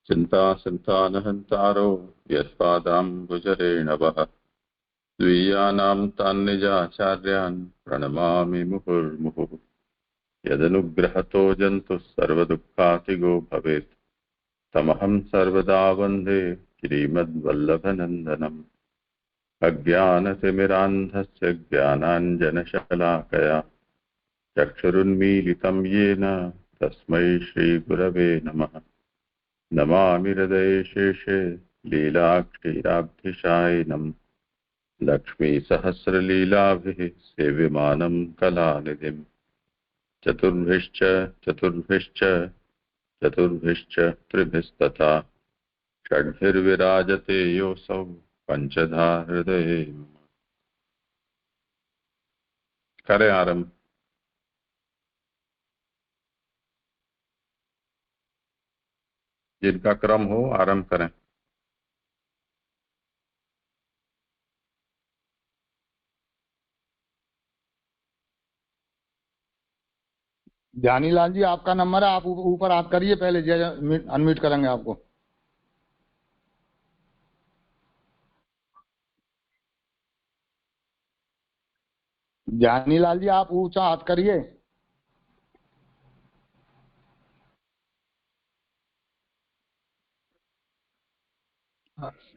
चिन्तासन्तानहन्तारो यत्पादाम्बुजरेणवः स्वीयानां तान्निजाचार्यान् प्रणमामि मुहुर्मुहुः। यदनुग्रहतो जन्तुः सर्वदुःखातिगो भवेत् तमहं सर्वदा वन्दे श्रीमद्वल्लभनन्दनम्। अज्ञानतिमिरान्धस्य ज्ञानाञ्जनशलाकया चक्षुरुन्मीलितं येन तस्मै श्रीगुरवे नमः। नमामि हृदये शेषे लीलाक्षीराब्धिशायिनम् लक्ष्मीसहस्रलीलाभिः सेव्यमानं कलानिधिम्। चतुर्भिश्च चतुर्भिश्च चतुर्भिश्च त्रिभिस्तथा षड्भिर्विराजते योऽसौ पंचधा हृदये। करें आरंभ। जिनका क्रम हो आरंभ करें। ज्ञानीलाल जी, आपका नंबर है, आप ऊपर आप करिए, पहले अनम्यूट करेंगे आपको। ज्ञानीलाल जी, आप ऊंचा हाथ करिए।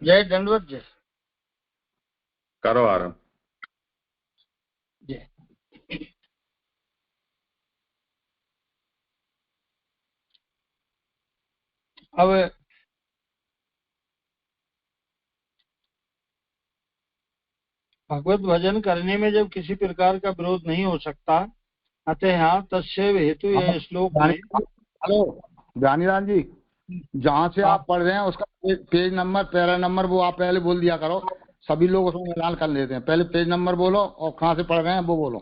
जय दंडवत। जय करो आरंभ। जय। अब भगवत भजन करने में जब किसी प्रकार का विरोध नहीं हो सकता, अतः यहाँ तस्यैव हेतु यह श्लोक में। हेलो ज्ञानीलाल जी, जहाँ से आप पढ़ रहे हैं उसका पेज नंबर, पैरा नंबर वो आप पहले बोल दिया करो, सभी लोग उसमें मिलान कर लेते हैं। पहले पेज नंबर बोलो और कहाँ से पढ़ रहे हैं वो बोलो।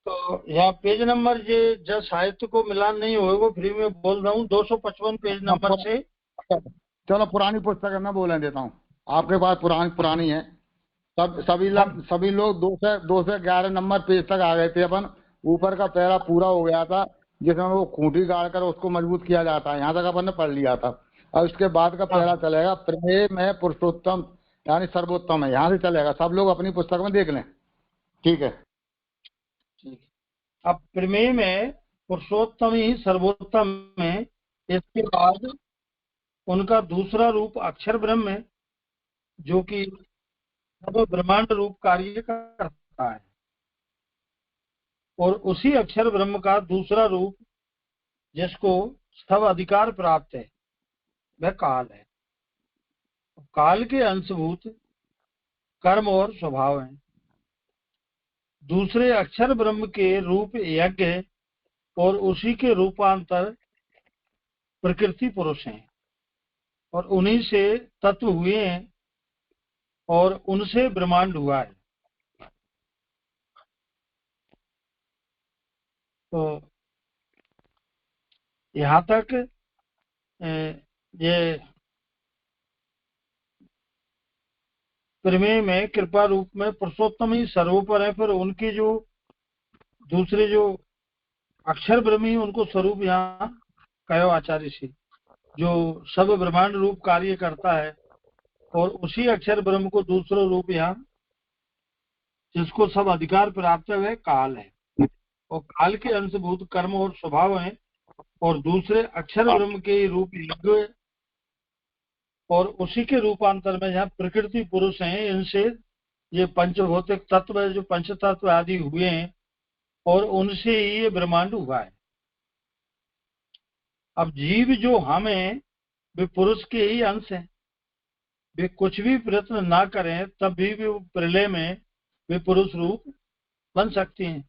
तो यहाँ पेज नंबर जब साहित्य को मिलान नहीं होगा फ्री में बोल रहा हूँ, 255 पेज नंबर से। चलो पुरानी पुस्तक है, मैं बोलने देता हूँ, आपके पास पुरानी है। सभी लोग 2 से 11 नंबर पेज तक आ गए थे। अपन ऊपर का पैरा पूरा हो गया था, जिसमें वो खूंटी गाड़ कर उसको मजबूत किया जाता है, यहाँ तक अपन ने पढ़ लिया था। और उसके बाद का पैरा चलेगा प्रेम है पुरुषोत्तम यानी सर्वोत्तम है, यहाँ से चलेगा। सब लोग अपनी पुस्तक में देख लें, ठीक है? अब प्रमेय में पुरुषोत्तम ही सर्वोत्तम है। इसके बाद उनका दूसरा रूप अक्षर ब्रह्म है, जो कि ब्रह्मांड रूप कार्य करता है। और उसी अक्षर ब्रह्म का दूसरा रूप जिसको सब अधिकार प्राप्त है वह काल है। काल के अंशभूत कर्म और स्वभाव हैं। दूसरे अक्षर ब्रह्म के रूप यज्ञ है और उसी के रूपांतर प्रकृति पुरुष हैं और उन्हीं से तत्व हुए हैं और उनसे ब्रह्मांड हुआ है। तो यहाँ तक ये प्रमेय में कृपा रूप में पुरुषोत्तम ही सर्वोपर है। फिर उनकी जो दूसरे जो अक्षर ब्रह्मी उनको स्वरूप यहाँ कहो आचार्य से, जो सब ब्रह्मांड रूप कार्य करता है। और उसी अक्षर ब्रह्म को दूसरा रूप यहाँ जिसको सब अधिकार प्राप्त है वह काल है। और काल के अंशभूत कर्म और स्वभाव है। और दूसरे अक्षर ब्रह्म के रूप यज्ञ और उसी के रूपांतर में यहाँ प्रकृति पुरुष हैं। इनसे ये पंचभौतिक तत्व है, जो पंच तत्व आदि हुए हैं और उनसे ही ये ब्रह्मांड हुआ है। अब जीव जो हम हैं वे पुरुष के ही अंश हैं। वे कुछ भी प्रयत्न ना करें तब भी प्रलय में वे पुरुष रूप बन सकते हैं,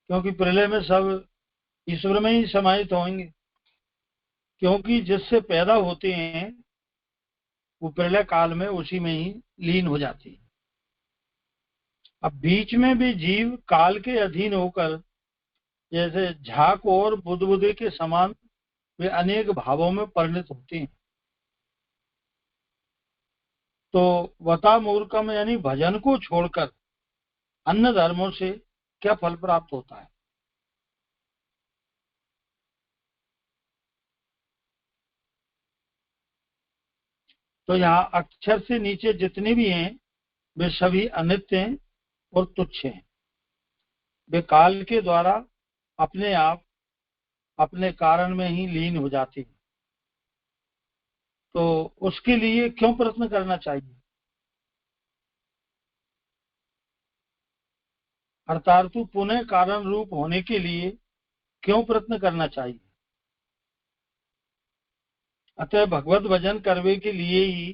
क्योंकि प्रलय में सब ईश्वर में ही समाहित होंगे। क्योंकि जिससे पैदा होते हैं वो प्रलय काल में उसी में ही लीन हो जाती है। अब बीच में भी जीव काल के अधीन होकर जैसे झाक और बुदबुदे के समान वे अनेक भावों में परिणत होते हैं। तो वता मूर्खम यानी भजन को छोड़कर अन्य धर्मों से क्या फल प्राप्त होता है? तो यहाँ अक्षर से नीचे जितने भी हैं वे सभी अनित्य हैं और तुच्छ हैं। वे काल के द्वारा अपने आप अपने कारण में ही लीन हो जाती हैं। तो उसके लिए क्यों प्रयत्न करना चाहिए? अर्थात पुनः कारण रूप होने के लिए क्यों प्रयत्न करना चाहिए? अतः भगवत भजन करने के लिए ही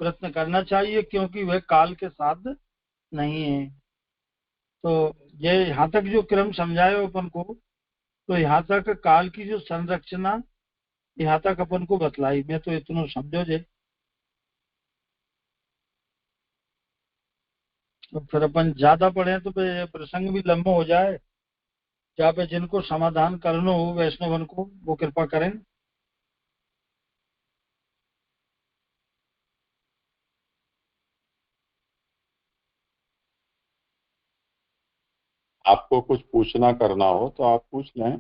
प्रयत्न करना चाहिए, क्योंकि वह काल के साथ नहीं है। तो ये यहाँ तक जो क्रम समझाए अपन को, तो यहाँ तक काल की जो संरचना यहाँ तक अपन को बतलाई। मैं तो इतना समझो जे, तो फिर अपन ज्यादा पढ़े तो फिर प्रसंग भी लंबा हो जाए। जहाँ पे जिनको समाधान करना हो वैष्णवन को, वो कृपा करें। आपको कुछ पूछना करना हो तो आप पूछ लें,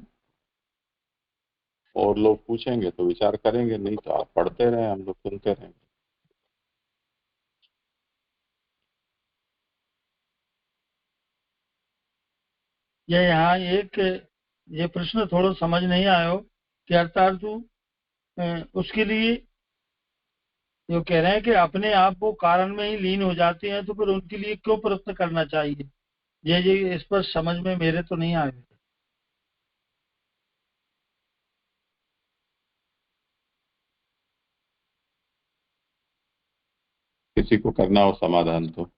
और लोग पूछेंगे तो विचार करेंगे, नहीं तो आप पढ़ते रहें, हम लोग सुनते रहेंगे। ये यहाँ एक ये प्रश्न थोड़ा समझ नहीं आयो कि अर्थात उसके लिए जो कह रहे हैं कि अपने आप वो कारण में ही लीन हो जाते हैं, तो फिर उनके लिए क्यों प्रयत्न करना चाहिए? ये इस पर समझ में मेरे तो नहीं आए। किसी को करना हो समाधान तो।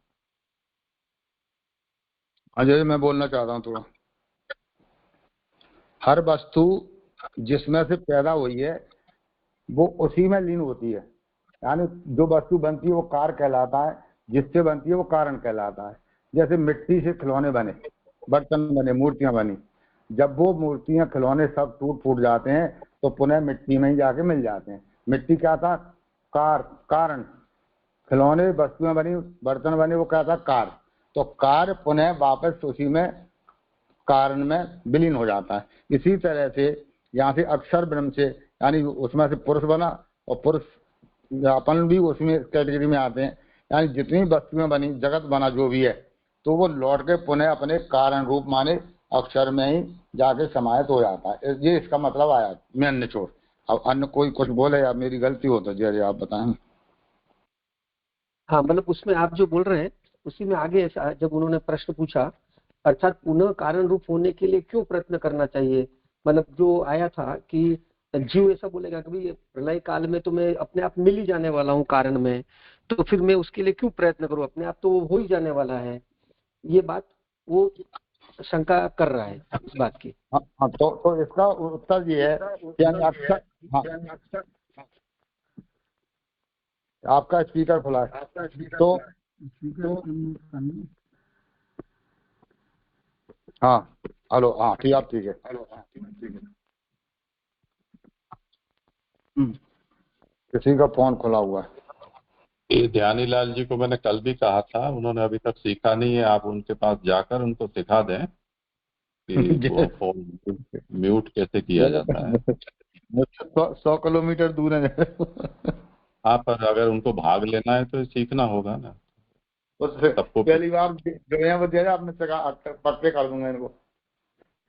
अजय, मैं बोलना चाहता हूँ थोड़ा। हर वस्तु जिसमें से पैदा हुई है वो उसी में लीन होती है। यानी जो वस्तु बनती है वो कार कहलाता है, जिससे बनती है वो कारण कहलाता है। जैसे मिट्टी से खिलौने बने, बर्तन बने, मूर्तियां बनी, जब वो मूर्तियां खिलौने सब टूट फूट जाते हैं तो पुनः मिट्टी में ही जाके मिल जाते हैं। मिट्टी क्या था? कारण। खिलौने वस्तुएं बनी, बर्तन बने, वो क्या था? कार। तो कार पुनः वापस उसी में कारण में विलीन हो जाता है। इसी तरह से यहाँ से अक्षर ब्रह्म से, यानी उसमें से पुरुष बना, और पुरुष अपन भी उसमें कैटेगरी में आते हैं। यानी जितनी वस्तुएं बनी, जगत बना जो भी है, तो वो लौट के पुनः अपने कारण रूप माने अक्षर में ही जाके समाहित हो जाता है। ये इसका मतलब आया मेन निचोड़। अब अन्य कोई कुछ बोले या मेरी गलती हो तो जय आप बताएं। हाँ, मतलब उसमें आप जो बोल रहे हैं उसी में आगे जब उन्होंने प्रश्न पूछा, अर्थात पुनः कारण रूप होने के लिए क्यों प्रयत्न करना चाहिए, मतलब जो आया था कि जीव ऐसा बोलेगा कि भाई प्रलय काल में तो मैं अपने आप मिल ही जाने वाला हूँ कारण में, तो फिर मैं उसके लिए क्यों प्रयत्न करूँ, अपने आप तो वो हो ही जाने वाला है। ये बात वो शंका कर रहा है इस बात की। हाँ, तो इसका उत्तर ये है कि अक्षर, हाँ, आपका स्पीकर खुला है तो हाँ, हेलो, हाँ ठीक, आप ठीक है। किसी का फोन खुला हुआ है। ये ध्यानी लाल जी को मैंने कल भी कहा था, उन्होंने अभी तक सीखा नहीं है। आप उनके पास जाकर उनको सिखा दें कि वो फोन म्यूट कैसे किया जाता है। 100 किलोमीटर दूर है। हाँ, पर अगर उनको भाग लेना है तो सीखना होगा ना सबको। पहली बार जो दिया आपने पक्के कर दूंगा इनको,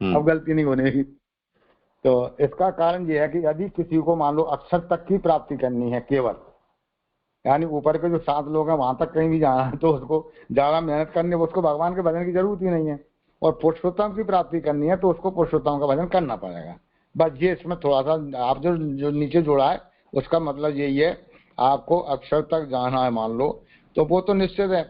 अब गलती नहीं होने। तो इसका कारण ये है कि यदि किसी को मान लो अक्षर तक की प्राप्ति करनी है केवल, यानी ऊपर के जो 7 लोग हैं वहां तक कहीं भी जाना है, तो उसको ज्यादा मेहनत करनी है, उसको भगवान के भजन की जरूरत ही नहीं है। और पुरुषोत्तम की प्राप्ति करनी है तो उसको पुरुषोत्तम का भजन करना पड़ेगा। बस ये इसमें थोड़ा सा आप जो नीचे जोड़ा है उसका मतलब यही है, आपको अक्षर तक जाना है मान लो, तो वो तो निश्चित है।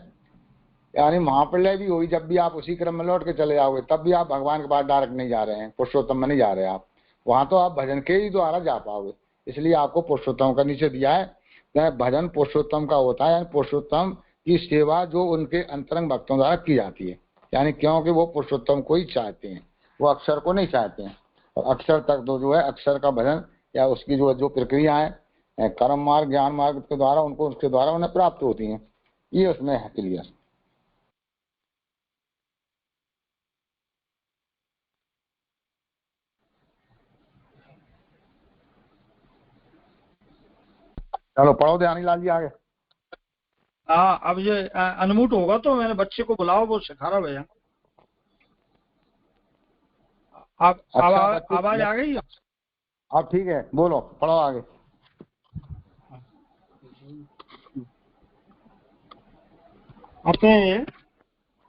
यानी महाप्रलय भी हुई, जब भी आप उसी क्रम में लौट के चले जाओगे तब भी आप भगवान के पास डायरेक्ट नहीं जा रहे हैं, पुरुषोत्तम में नहीं जा रहे हैं आप, वहां तो आप भजन के ही द्वारा जा पाओगे। इसलिए आपको पुरुषोत्तम का नीचे दिया है। भजन पुरुषोत्तम का होता है, यानी पुरुषोत्तम की सेवा जो उनके अंतरंग भक्तों द्वारा की जाती है। यानी क्योंकि वो पुरुषोत्तम को ही चाहते हैं, वो अक्षर को नहीं चाहते हैं। और अक्षर तक तो जो है अक्षर का भजन या उसकी जो प्रक्रिया है कर्म मार्ग ज्ञान मार्ग के द्वारा उनको उसके द्वारा उन्हें प्राप्त होती है। ये उसमें है क्लियर। चलो पढ़ो ध्यानी लाल जी आगे। हाँ, अब ये अनम्यूट होगा तो मैंने बच्चे को बुलाओ, वो सिखा रहा भैया। आप आवाज आ गई? अब ठीक है, बोलो, पढ़ो आगे। अतः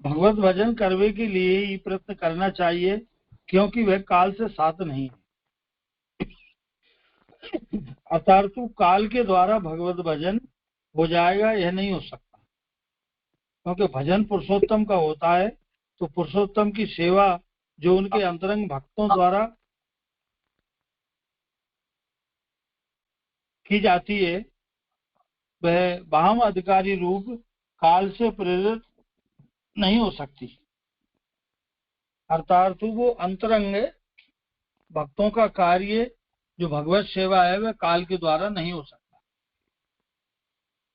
भगवत भजन करने के लिए ही प्रयत्न करना चाहिए, क्योंकि वह काल से साथ नहीं है। अतर्तु काल के द्वारा भगवत भजन हो जाएगा, यह नहीं हो सकता, क्योंकि भजन पुरुषोत्तम का होता है। तो पुरुषोत्तम की सेवा जो उनके अंतरंग भक्तों द्वारा की जाती है, वह वाहम अधिकारी रूप काल से प्रेरित नहीं हो सकती। अर्थात वो अंतरंग भक्तों का कार्य जो भगवत सेवा है, वह काल के द्वारा नहीं हो सकता,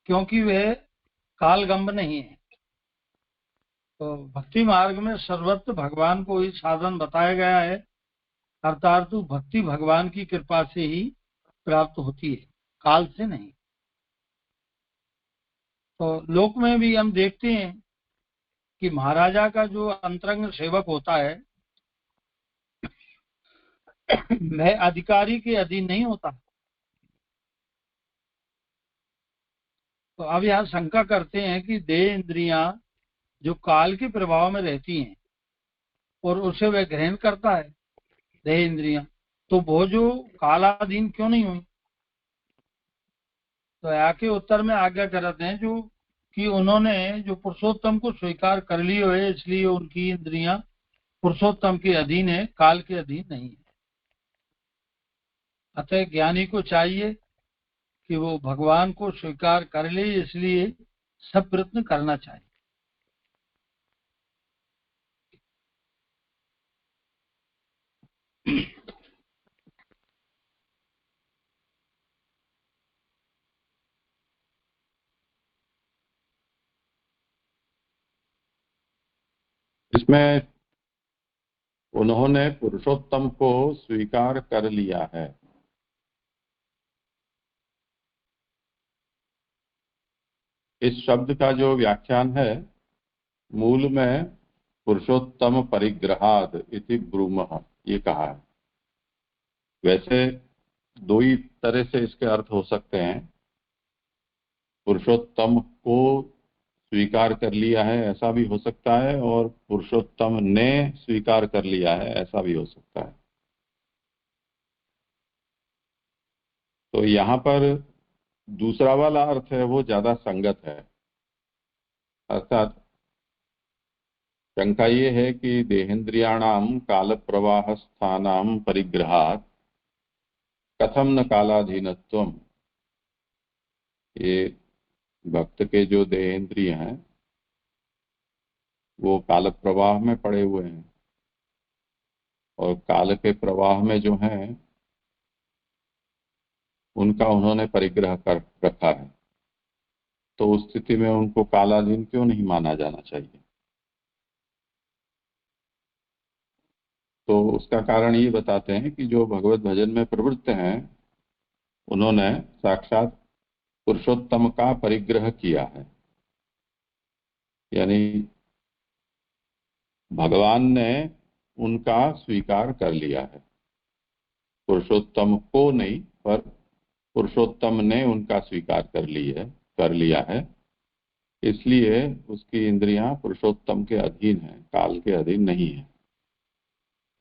क्योंकि वह कालगंभ नहीं है। तो भक्ति मार्ग में सर्वत्र भगवान को ही साधन बताया गया है, अर्थात भक्ति भगवान की कृपा से ही प्राप्त होती है, काल से नहीं। तो लोक में भी हम देखते हैं कि महाराजा का जो अंतरंग सेवक होता है वह अधिकारी के अधीन नहीं होता। तो अब यहाँ शंका करते हैं कि देह इंद्रियां जो काल के प्रभाव में रहती हैं और उसे वह ग्रहण करता है, देह इंद्रियां, तो वो जो कालाधीन क्यों नहीं हुई? तो यहाँ के उत्तर में आज्ञा करते हैं जो कि उन्होंने जो पुरुषोत्तम को स्वीकार कर लिए हुए, इसलिए उनकी इंद्रियां पुरुषोत्तम के अधीन है, काल के अधीन नहीं है। अतः ज्ञानी को चाहिए कि वो भगवान को स्वीकार कर ले, इसलिए सब प्रयत्न करना चाहिए। इसमें उन्होंने पुरुषोत्तम को स्वीकार कर लिया है, इस शब्द का जो व्याख्यान है मूल में पुरुषोत्तम परिग्रहाद इति ब्रूमः ये कहा है। वैसे दो ही तरह से इसके अर्थ हो सकते हैं, पुरुषोत्तम को स्वीकार कर लिया है ऐसा भी हो सकता है, और पुरुषोत्तम ने स्वीकार कर लिया है ऐसा भी हो सकता है। तो यहाँ पर दूसरा वाला अर्थ है वो ज्यादा संगत है। अर्थात शंका ये है कि देहेन्द्रियाणाम काल प्रवाह स्थानाम परिग्रहात् कथम न कालाधीनत्वम, ये भक्त के जो देहेंद्रिय हैं वो काल प्रवाह में पड़े हुए हैं, और काल के प्रवाह में जो हैं उनका उन्होंने परिग्रह कर रखा है, तो उस स्थिति में उनको कालाधीन क्यों नहीं माना जाना चाहिए? तो उसका कारण ये बताते हैं कि जो भगवत भजन में प्रवृत्त हैं उन्होंने साक्षात पुरुषोत्तम का परिग्रह किया है, यानी भगवान ने उनका स्वीकार कर लिया है, पुरुषोत्तम को नहीं पर पुरुषोत्तम ने उनका स्वीकार कर लिया है, इसलिए उसकी इंद्रियां पुरुषोत्तम के अधीन है, काल के अधीन नहीं है।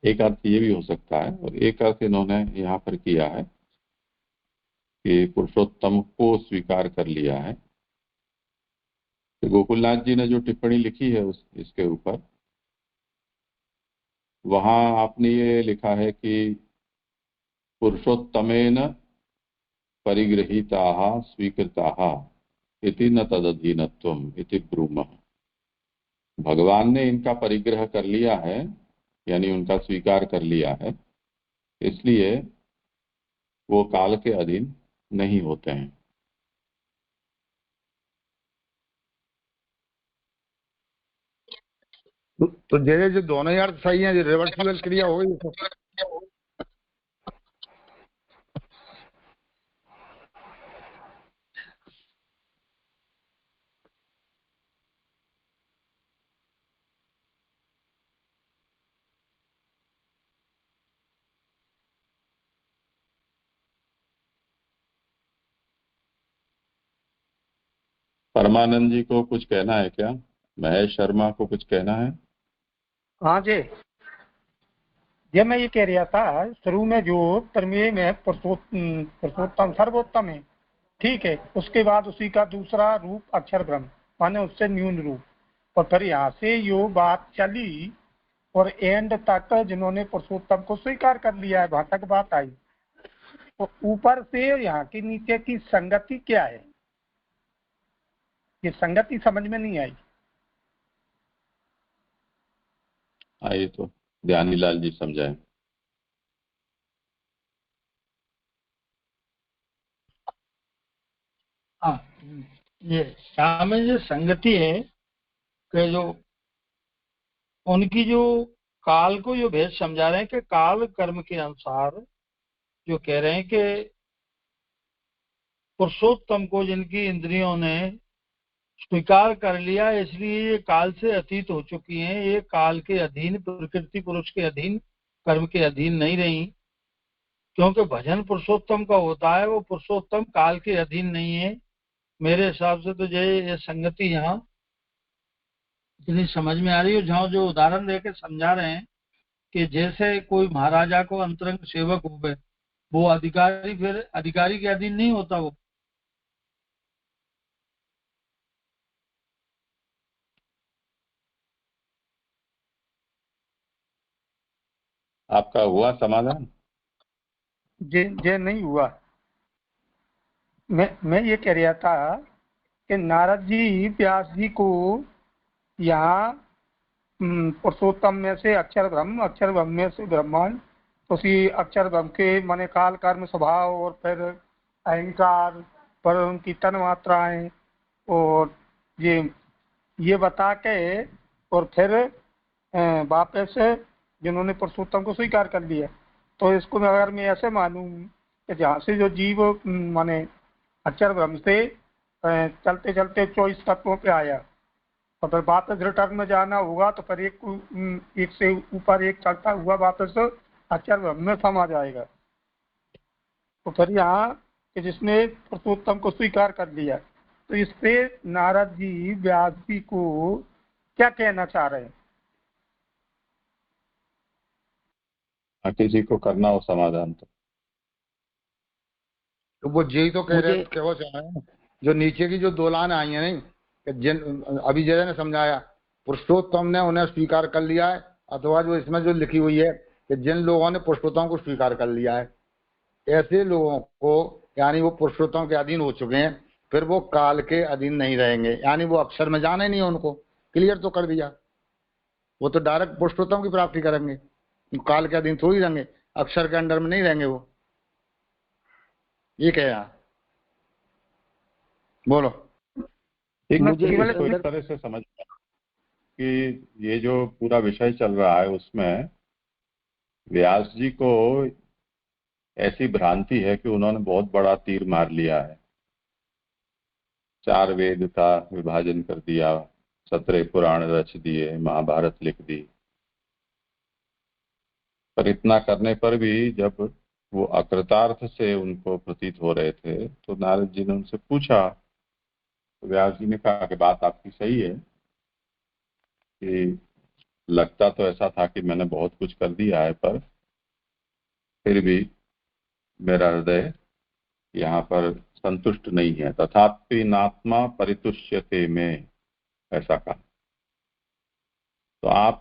एक अर्थ ये भी हो सकता है, और एक अर्थ इन्होंने यहाँ पर किया है कि पुरुषोत्तम को स्वीकार कर लिया है। तो गोकुलनाथ जी ने जो टिप्पणी लिखी है इसके ऊपर, वहां आपने ये लिखा है कि पुरुषोत्तमेन परिगृहीताः स्वीकृताः इति न तदधीनत्वम इति ब्रूमः। भगवान ने इनका परिग्रह कर लिया है, यानी उनका स्वीकार कर लिया है, इसलिए वो काल के अधीन नहीं होते हैं। तो जैसे जो दोनों ही अर्थ सही हैं, जो रिवर्सिबल क्रिया हो गई। परमानंद जी को कुछ कहना है क्या? महेश शर्मा को कुछ कहना है? हाँ जी, ये मैं ये कह रहा था, शुरू में जो प्रमेय में पुरुषोत्तम सर्वोत्तम है, ठीक है, उसके बाद उसी का दूसरा रूप अक्षर ब्रह्म, माने उससे न्यून रूप, और फिर यहाँ से जो बात चली और एंड तक जिन्होंने पुरुषोत्तम को स्वीकार कर लिया है, वहां तक बात आई, तो ऊपर से यहाँ के नीचे की संगति क्या है, ये संगति समझ में नहीं आई। आइए तो ध्यानीलाल जी समझाएं। हाँ, ये यहाँ में जो संगति है कि जो उनकी जो काल को जो भेद समझा रहे हैं कि काल कर्म के अनुसार जो कह रहे हैं कि पुरुषोत्तम को जिनकी इंद्रियों ने स्वीकार कर लिया, इसलिए ये काल से अतीत हो चुकी हैं, ये काल के अधीन, प्रकृति पुरुष के अधीन, कर्म के अधीन नहीं रही, क्योंकि भजन पुरुषोत्तम का होता है, वो पुरुषोत्तम काल के अधीन नहीं है। मेरे हिसाब से तो ये संगति यहाँ इतनी समझ में आ रही है। जहाँ जो उदाहरण देके समझा रहे हैं कि जैसे कोई महाराजा को अंतरंग सेवक हो गए, वो अधिकारी फिर अधिकारी के अधीन नहीं होता वो। आपका हुआ समाधान? जे नहीं हुआ। मैं ये कह रहा था कि नारद जी व्यास जी को यहाँ पुरुषोत्तम में से अक्षर ब्रह्म, अक्षर ब्रह्म में से ब्रह्मांड, उसी अक्षर ब्रह्म के माने काल कर्म स्वभाव और फिर अहंकार पर उनकी तन मात्राएं और ये बता के और फिर वापस जिन्होंने पुरुषोत्तम को स्वीकार कर लिया, तो इसको अगर मैं ऐसे मानूं कि जहाँ से जो जीव माने अक्षर ब्रह्म से चलते चलते 24 तत्वों पे आया, और फिर वापस रिटर्न में जाना होगा, तो फिर एक से ऊपर एक चलता हुआ वापस अक्षर ब्रह्म में समा जाएगा। तो फिर यहाँ कि जिसने पुरुषोत्तम को स्वीकार कर लिया, तो इससे नारद जी व्यास जी को क्या कहना चाह रहे हैं? किसी को करना हो समाधान तो वो यही तो कह रहे कहो चाह रहे हैं, जो नीचे की जो दो लाइन आई है नहीं, कि जिन अभी जय ने समझाया पुरुषोत्तम ने उन्हें स्वीकार कर लिया है, अथवा जो इसमें जो लिखी हुई है कि जिन लोगों ने पुरुषोत्तम को स्वीकार कर लिया है, ऐसे लोगों को यानी वो पुरुषोत्तम के अधीन हो चुके हैं, फिर वो काल के अधीन नहीं रहेंगे, यानी वो अक्षर में जाना ही नहीं है, उनको क्लियर तो कर दिया, वो तो डायरेक्ट पुरुषोत्तम की प्राप्ति करेंगे, काल के अधीन थोड़ी रहेंगे, अक्षर के अंडर में नहीं रहेंगे वो। ये क्या यार, बोलो। ठीक है, मुझे इसको इस तरह से समझ कि ये जो पूरा विषय चल रहा है उसमें व्यास जी को ऐसी भ्रांति है कि उन्होंने बहुत बड़ा तीर मार लिया है, 4 वेद का विभाजन कर दिया, 17 पुराण रच दिए, महाभारत लिख दी, पर इतना करने पर भी जब वो अकृतार्थ से उनको प्रतीत हो रहे थे, तो नारद जी ने उनसे पूछा, तो व्यास जी ने कहा कि बात आपकी सही है कि लगता तो ऐसा था कि मैंने बहुत कुछ कर दिया है, पर फिर भी मेरा हृदय यहाँ पर संतुष्ट नहीं है, तथापि नात्मा परितुष्यते में, ऐसा कहा। तो आप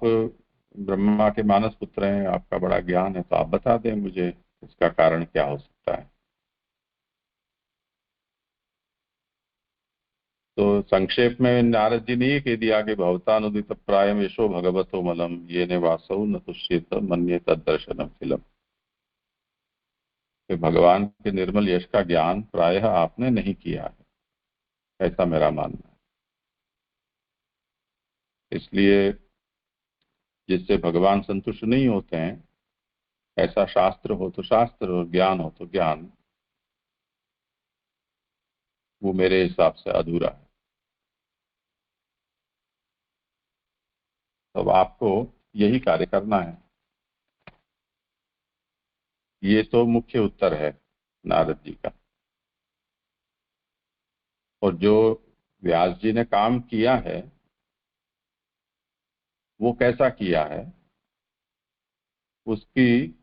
ब्रह्मा के मानस पुत्र हैं, आपका बड़ा ज्ञान है, तो आप बता दें मुझे इसका कारण क्या हो सकता है। तो संक्षेप में नारद जी ने ये कह दिया कि भवतानुदित प्रायम यशो भगवतो मलम ये ने वासौ न तुष्येत मन्ये तद्दर्शनम फिलम, कि भगवान के निर्मल यश का ज्ञान प्रायः आपने नहीं किया है, ऐसा मेरा मानना है। इसलिए जिससे भगवान संतुष्ट नहीं होते हैं, ऐसा शास्त्र हो तो शास्त्र और ज्ञान हो तो ज्ञान, वो मेरे हिसाब से अधूरा है। तो आपको यही कार्य करना है। ये तो मुख्य उत्तर है नारद जी का। और जो व्यास जी ने काम किया है वो कैसा किया है, उसकी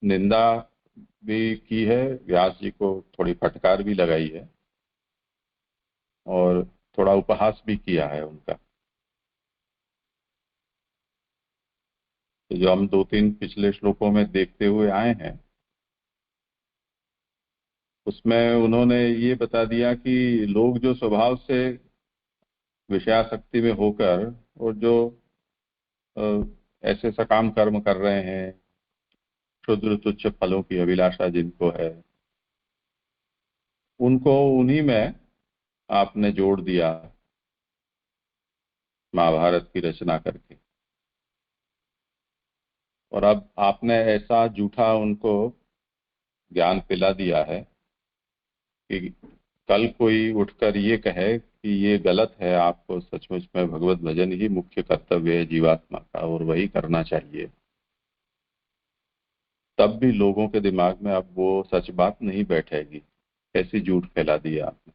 निंदा भी की है, व्यास जी को थोड़ी फटकार भी लगाई है और थोड़ा उपहास भी किया है उनका। तो जो हम 2-3 पिछले श्लोकों में देखते हुए आए हैं उसमें उन्होंने ये बता दिया कि लोग जो स्वभाव से विषयासक्ति में होकर और जो अ, ऐसे सकाम कर्म कर रहे हैं, क्षुद्र तुच्छ फलों की अभिलाषा जिनको है, उनको उन्हीं में आपने जोड़ दिया महाभारत की रचना करके। और अब आपने ऐसा झूठा उनको ज्ञान पिला दिया है कि कल कोई उठकर ये कहे कि ये गलत है, आपको सचमुच में भगवत भजन ही मुख्य कर्तव्य है जीवात्मा का और वही करना चाहिए, तब भी लोगों के दिमाग में अब वो सच बात नहीं बैठेगी। कैसी झूठ फैला दिया आपने।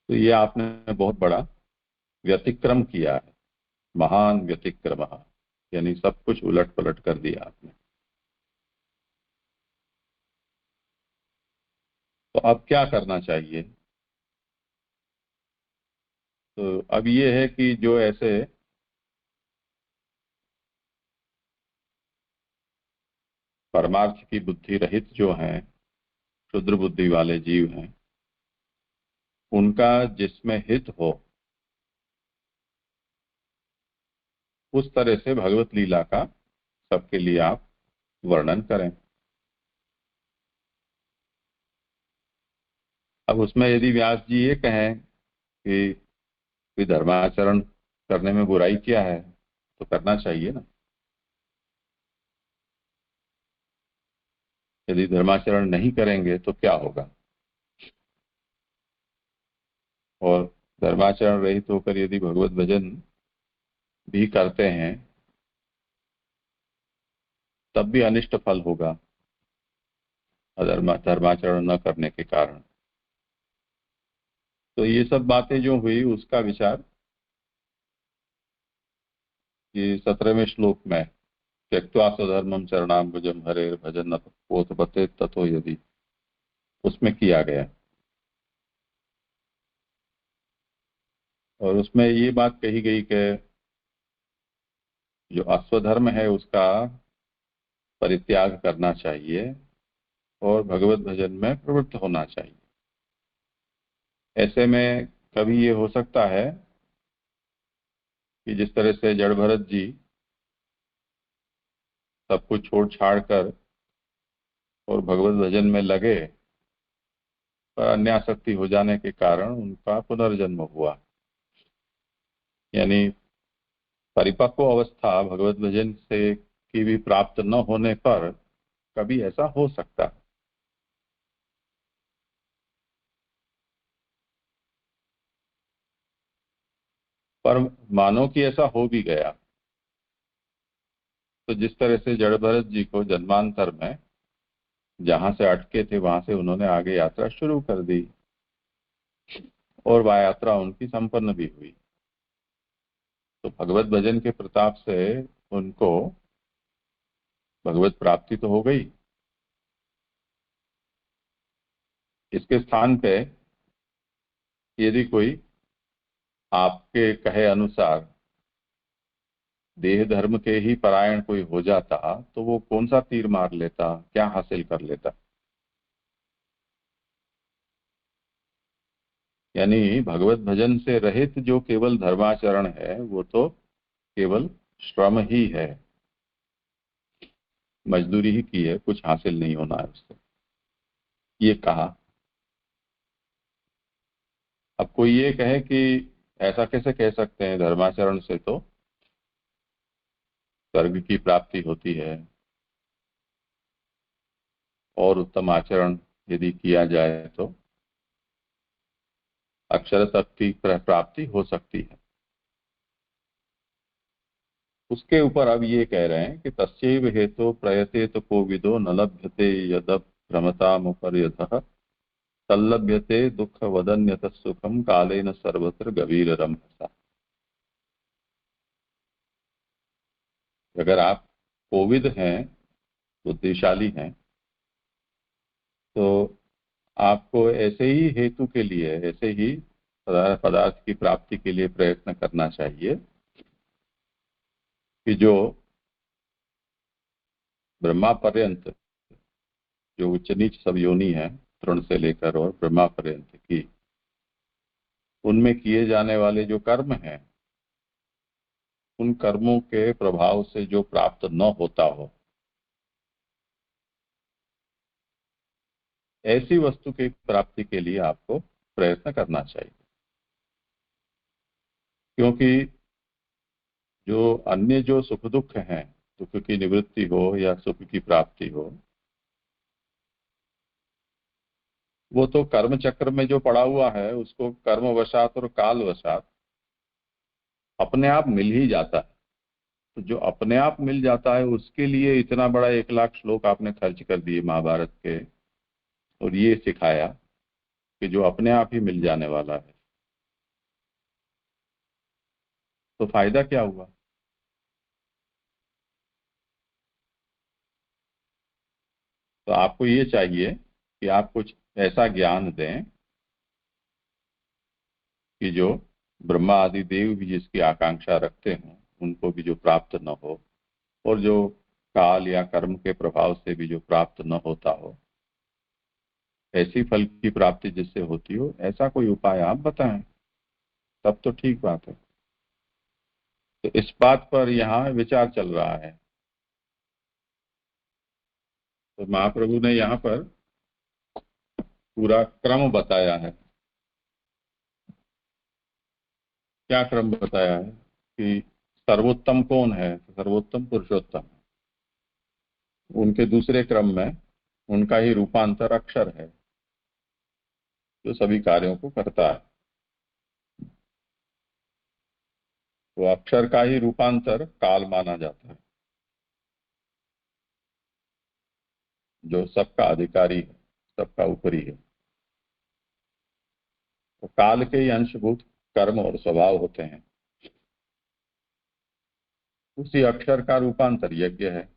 तो ये आपने बहुत बड़ा व्यतिक्रम किया है, महान व्यतिक्रम, यानी सब कुछ उलट पलट कर दिया आपने। तो अब क्या करना चाहिए? तो अब ये है कि जो ऐसे परमार्थ की बुद्धि रहित जो हैं, क्षुद्र बुद्धि वाले जीव हैं, उनका जिसमें हित हो उस तरह से भगवत लीला का सबके लिए आप वर्णन करें। अब उसमें यदि व्यास जी ये कहें कि कोई धर्माचरण करने में बुराई क्या है, तो करना चाहिए ना। यदि धर्माचरण नहीं करेंगे तो क्या होगा? और धर्माचरण रहित होकर यदि भगवत भजन भी करते हैं तब भी अनिष्ट फल होगा धर्माचरण न करने के कारण। तो ये सब बातें जो हुई उसका विचार ये 17वें श्लोक में त्यक्त्वा स्वधर्मम चरणाम्बुजम हरेर भजन पोतपते तथो यदि, उसमें किया गया। और उसमें ये बात कही गई कि जो अश्वधर्म है उसका परित्याग करना चाहिए और भगवत भजन में प्रवृत्त होना चाहिए। ऐसे में कभी ये हो सकता है कि जिस तरह से जड़ भरत जी सब कुछ छोड़ छाड़ कर और भगवत भजन में लगे, पर अन्यासक्ति हो जाने के कारण उनका पुनर्जन्म हुआ। यानी परिपक्व अवस्था भगवत भजन से की भी प्राप्त न होने पर कभी ऐसा हो सकता है। पर मानो कि ऐसा हो भी गया तो जिस तरह से जड़ भरत जी को जन्मांतर में जहां से अटके थे वहां से उन्होंने आगे यात्रा शुरू कर दी और वह यात्रा उनकी संपन्न भी हुई। तो भगवत भजन के प्रताप से उनको भगवत प्राप्ति तो हो गई। इसके स्थान पे यदि कोई आपके कहे अनुसार देह धर्म के ही परायण कोई हो जाता तो वो कौन सा तीर मार लेता, क्या हासिल कर लेता? यानी भगवत भजन से रहित जो केवल धर्माचरण है वो तो केवल श्रम ही है, मजदूरी ही की है, कुछ हासिल नहीं होना है उससे, ये कहा। अब कोई ये कहे कि ऐसा कैसे कह सकते हैं, धर्माचरण से तो स्वर्ग की प्राप्ति होती है और उत्तम आचरण यदि किया जाए तो अक्षर तक की प्राप्ति हो सकती है। उसके ऊपर अब ये कह रहे हैं कि तस्यैव हेतु प्रयते तो कोविदो न लभ्यते भ्रमतामुपर्यतः तल्लभ्यते दुःख वदन्यत सुखम कालेन सर्वत्र गभीर रमसा। अगर आप कोविद हैं, बुद्धिशाली हैं, तो आपको ऐसे ही हेतु के लिए, ऐसे ही पदार्थ की प्राप्ति के लिए प्रयत्न करना चाहिए कि जो ब्रह्मा पर्यंत, जो उच्च नीच सब योनि है, तृण से लेकर और ब्रह्मा पर्यंत की, उनमें किए जाने वाले जो कर्म हैं, उन कर्मों के प्रभाव से जो प्राप्त न होता हो, ऐसी वस्तु की प्राप्ति के लिए आपको प्रयत्न करना चाहिए। क्योंकि जो अन्य जो सुख दुख हैं, दुख की निवृत्ति हो या सुख की प्राप्ति हो, वो तो कर्म चक्र में जो पड़ा हुआ है, उसको कर्मवशात और कालवशात अपने आप मिल ही जाता है। तो जो अपने आप मिल जाता है, उसके लिए इतना बड़ा 1,00,000 श्लोक आपने खर्च कर दिए महाभारत के, और ये सिखाया कि जो अपने आप ही मिल जाने वाला है, तो फायदा क्या हुआ? तो आपको ये चाहिए कि आप कुछ ऐसा ज्ञान दें कि जो ब्रह्मा आदि देव भी जिसकी आकांक्षा रखते हों, उनको भी जो प्राप्त न हो, और जो काल या कर्म के प्रभाव से भी जो प्राप्त न होता हो, ऐसी फल की प्राप्ति जिससे होती हो, ऐसा कोई उपाय आप बताएं, तब तो ठीक बात है। तो इस बात पर यहाँ विचार चल रहा है। तो महाप्रभु ने यहाँ पर पूरा क्रम बताया है। क्या क्रम बताया है? कि सर्वोत्तम कौन है? सर्वोत्तम पुरुषोत्तम। उनके दूसरे क्रम में उनका ही रूपांतर अक्षर है, जो सभी कार्यों को करता है। तो अक्षर का ही रूपांतर काल माना जाता है, जो सबका अधिकारी है, सबका ऊपरी है। तो काल के ही अंशभूत कर्म और स्वभाव होते हैं। उसी अक्षर का रूपांतर यज्ञ है,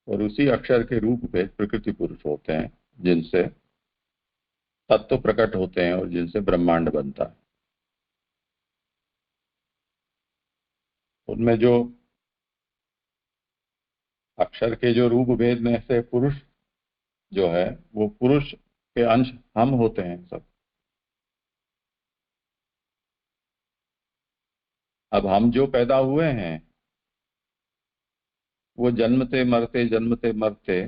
और उसी अक्षर के रूप में प्रकृति पुरुष होते हैं, जिनसे तत्व प्रकट होते हैं और जिनसे ब्रह्मांड बनता है। उनमें जो अक्षर के जो रूप भेद में से पुरुष जो है, वो पुरुष के अंश हम होते हैं सब। अब हम जो पैदा हुए हैं, वो जन्मते मरते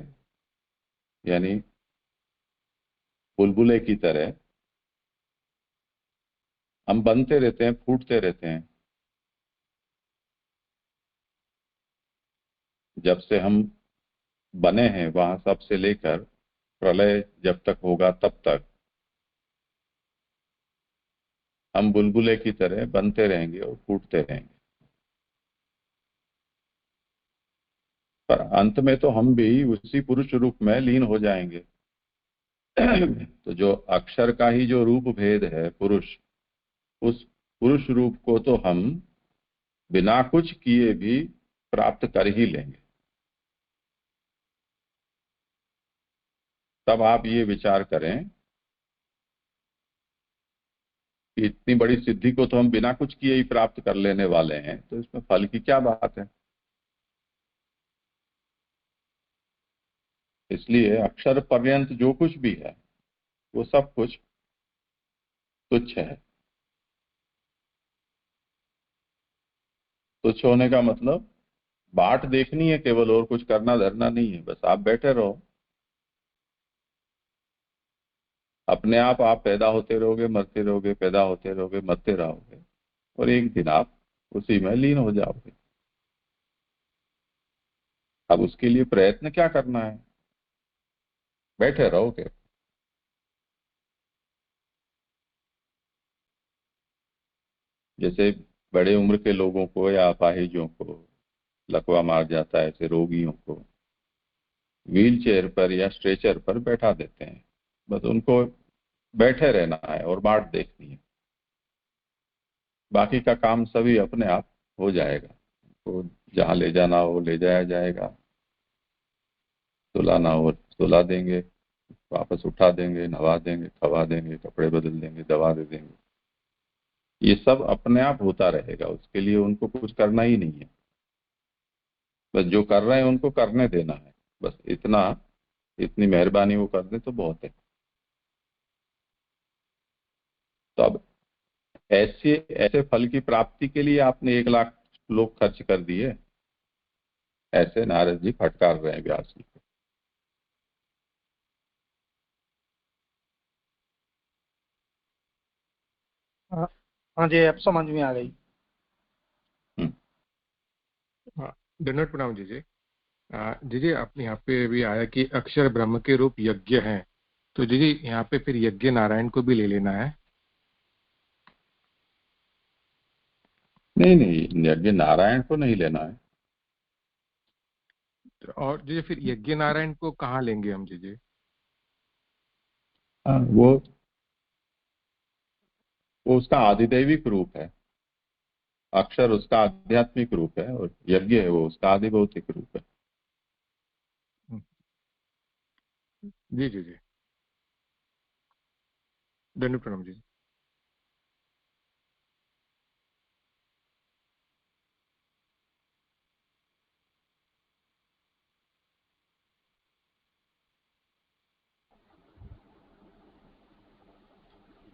यानी बुलबुले की तरह हम बनते रहते हैं, फूटते रहते हैं। जब से हम बने हैं, वहां सब से लेकर प्रलय जब तक होगा, तब तक हम बुलबुले की तरह बनते रहेंगे और फूटते रहेंगे। पर अंत में तो हम भी उसी पुरुष रूप में लीन हो जाएंगे। तो जो अक्षर का ही जो रूप भेद है पुरुष, उस पुरुष रूप को तो हम बिना कुछ किए भी प्राप्त कर ही लेंगे। तब आप ये विचार करें कि इतनी बड़ी सिद्धि को तो हम बिना कुछ किए ही प्राप्त कर लेने वाले हैं, तो इसमें फल की क्या बात है? इसलिए अक्षर पर्यंत जो कुछ भी है, वो सब कुछ तुच्छ है। तुच्छ होने का मतलब बाट देखनी है केवल, और कुछ करना धरना नहीं है। बस आप बैठे रहो, अपने आप पैदा होते रहोगे, मरते रहोगे, पैदा होते रहोगे, मरते रहोगे, और एक दिन आप उसी में लीन हो जाओगे। अब उसके लिए प्रयत्न क्या करना है? बैठे रहोगे। जैसे बड़े उम्र के लोगों को या अपाहिजों को लकवा मार जाता है, ऐसे रोगियों को व्हील चेयर पर या स्ट्रेचर पर बैठा देते हैं। बस उनको बैठे रहना है और बाट देखनी है, बाकी का काम सभी अपने आप हो जाएगा। तो जहां ले जाना हो ले जाया जाएगा, सुलाना हो सुला देंगे, वापस उठा देंगे, नवा देंगे, खवा देंगे, कपड़े बदल देंगे, दवा दे देंगे। ये सब अपने आप होता रहेगा, उसके लिए उनको कुछ करना ही नहीं है। बस जो कर रहे हैं उनको करने देना है, बस इतनी मेहरबानी वो कर दे तो बहुत है। तो अब ऐसे फल की प्राप्ति के लिए आपने 1 लाख लोग खर्च कर दिए, ऐसे नारद जी फटकार रहे हैं व्यास जी को। हाँ जी, अब समझ में आ गई। हाँ, धन्यवाद प्रणाम जी जी। जी आपने यहाँ पे भी आया कि अक्षर ब्रह्म के रूप यज्ञ है, तो जी यहाँ पे फिर यज्ञ नारायण को भी ले लेना है? नहीं, यज्ञ नारायण को नहीं लेना है। और जी फिर यज्ञ नारायण को कहाँ लेंगे हम जी? वो उसका आदिदैविक रूप है, अक्षर उसका आध्यात्मिक रूप है और यज्ञ है वो उसका आदिभौतिक रूप है। जी जी जी, धन्यवाद प्रणाम जी।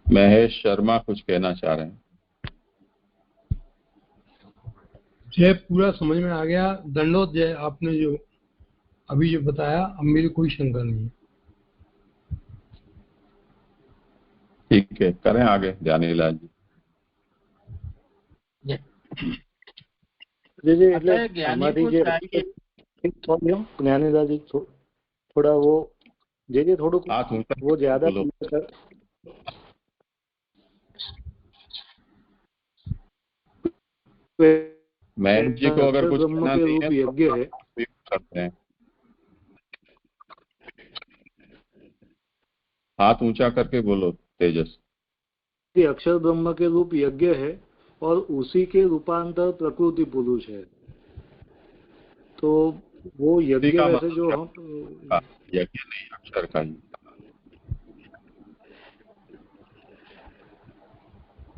महेश शर्मा कुछ कहना चाह रहे हैं। जय, पूरा समझ में आ गया। दंडोत जय, आपने जो अभी जो बताया, अब मेरी कोई शंका नहीं है। ठीक है, करें आगे ज्ञानीलाल जी। जी એટલે અમારી જે જ્ઞાનીલાલજી થોડા वो જે થોડુંક वो ज्यादा महेश जी को अगर कुछ कहना नहीं है यज्ञ है करते हैं। हाथ ऊंचा करके बोलो तेजस। अक्षर ब्रह्म के रूप यज्ञ है और उसी के रूपांतर प्रकृति पुरुष है, तो वो यज्ञ वैसे जो हम यज्ञ नहीं अक्षर का ही।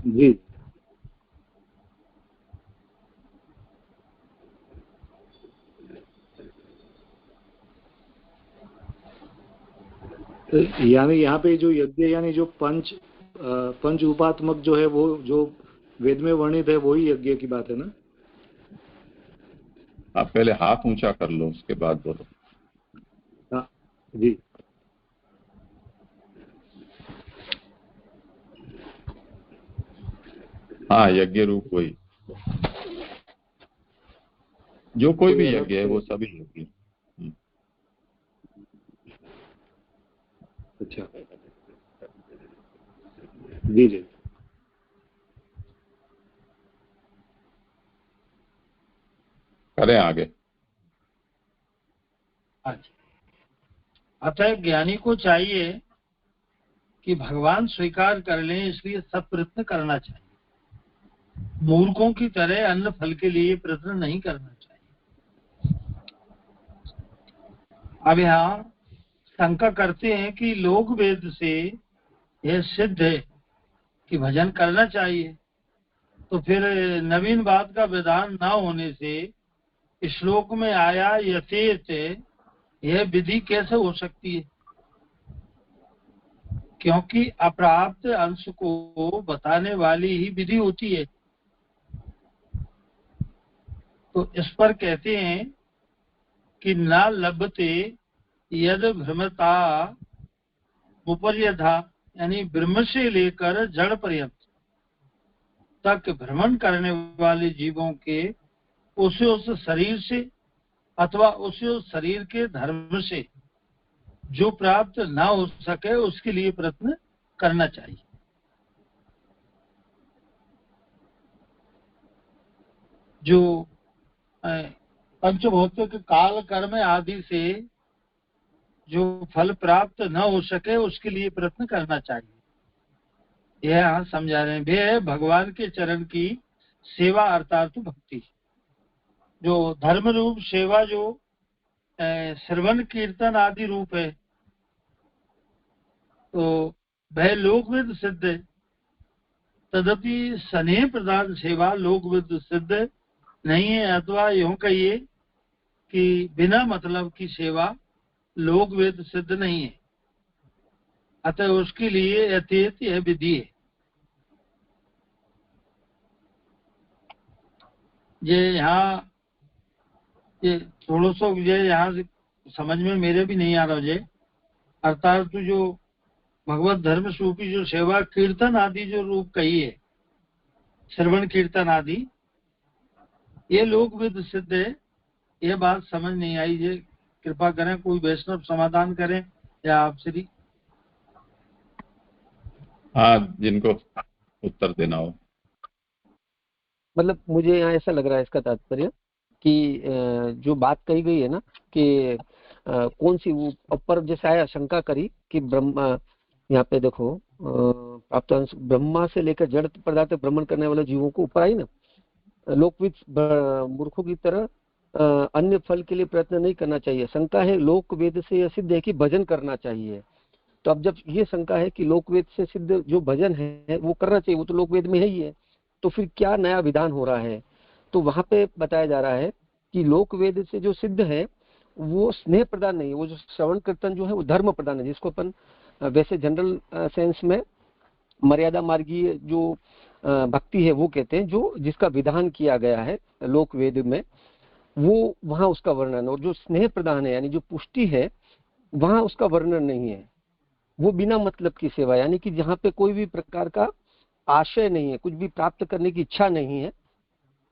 जी यानी यहाँ पे जो यज्ञ यानी जो पंच रूपात्मक जो है वो जो वेद में वर्णित है वही यज्ञ की बात है ना? आप पहले हाथ ऊंचा कर लो उसके बाद बोलो। हाँ जी। हाँ, यज्ञ रूप वही, जो कोई भी यज्ञ है वो सभी यज्ञ। अच्छा जी जी, करें आगे। अतः ज्ञानी को चाहिए कि भगवान स्वीकार कर लें, इसलिए सब प्रयत्न करना चाहिए। मूर्खों की तरह अन्न फल के लिए प्रयत्न नहीं करना चाहिए। अब यहाँ शंका करते हैं कि लोक वेद से यह सिद्ध है कि भजन करना चाहिए, तो फिर नवीन बात का विधान न होने से श्लोक में आया यथेत यह विधि कैसे हो सकती है? क्योंकि अप्राप्त अंश को बताने वाली ही विधि होती है। तो इस पर कहते हैं कि न लभते यद भ्रमता उपर्यथा, यानी ब्रह्म से लेकर जड़ पर्यंत तक भ्रमण करने वाले जीवों के उस शरीर से अथवा उस शरीर के धर्म से जो प्राप्त ना हो सके उसके लिए प्रयत्न करना चाहिए। जो पंचभौतिक काल कर्म आदि से जो फल प्राप्त न हो सके उसके लिए प्रयत्न करना चाहिए। यह यहाँ समझा रहे हैं। वे है भगवान के चरण की सेवा अर्थात भक्ति। जो धर्म रूप सेवा जो श्रवण कीर्तन आदि रूप है तो वह लोकविद सिद्ध है। तदपि स्नेह प्रदान सेवा लोकविद सिद्ध नहीं है, अथवा यूं कहिए कि बिना मतलब की सेवा लोकवेद सिद्ध नहीं है, अतः उसके लिए यथेत यह विधि है। ये यहाँ ये थोड़ा सा ये यहाँ से समझ में मेरे भी नहीं आ रहा मुझे। अर्थात तो जो भगवत धर्म स्वरूपी जो सेवा कीर्तन आदि जो रूप कही है, श्रवण कीर्तन आदि, ये लोकविद सिद्ध है। ये बात समझ नहीं आई, ये कृपा करें कोई वैष्णव समाधान करें या आप श्री। हाँ, जिनको उत्तर देना हो। मतलब मुझे यहाँ ऐसा लग रहा है इसका तात्पर्य कि जो बात कही गई है ना कि कौन सी वो ऊपर जैसे आया शंका करी कि ब्रह्मा, यहाँ पे देखो प्राप्त ब्रह्मा से लेकर जड़ पदार्थ भ्रमण करने वाले जीवों को ऊपर आई ना, लोकविद मूर्खों की तरह अन्य फल के लिए प्रयत्न नहीं करना चाहिए। शंका है लोकवेद से यह सिद्ध है कि भजन करना चाहिए। तो अब जब ये शंका है कि लोकवेद से सिद्ध जो भजन है वो करना चाहिए, वो तो लोकवेद में है ही है, तो फिर क्या नया विधान हो रहा है? तो वहां पे बताया जा रहा है कि लोकवेद से जो सिद्ध है वो स्नेह प्रदान नहीं है, वो जो श्रवण कीर्तन जो है वो धर्म प्रदान है, जिसको अपन वैसे जनरल सेंस में मर्यादा मार्गीय जो भक्ति है वो कहते हैं, जो जिसका विधान किया गया है लोकवेद में, वो वहां उसका वर्णन। और जो स्नेह प्रदान है यानी जो पुष्टि है वहां उसका वर्णन नहीं है। वो बिना मतलब की सेवा, यानी कि जहाँ पे कोई भी प्रकार का आशय नहीं है, कुछ भी प्राप्त करने की इच्छा नहीं है,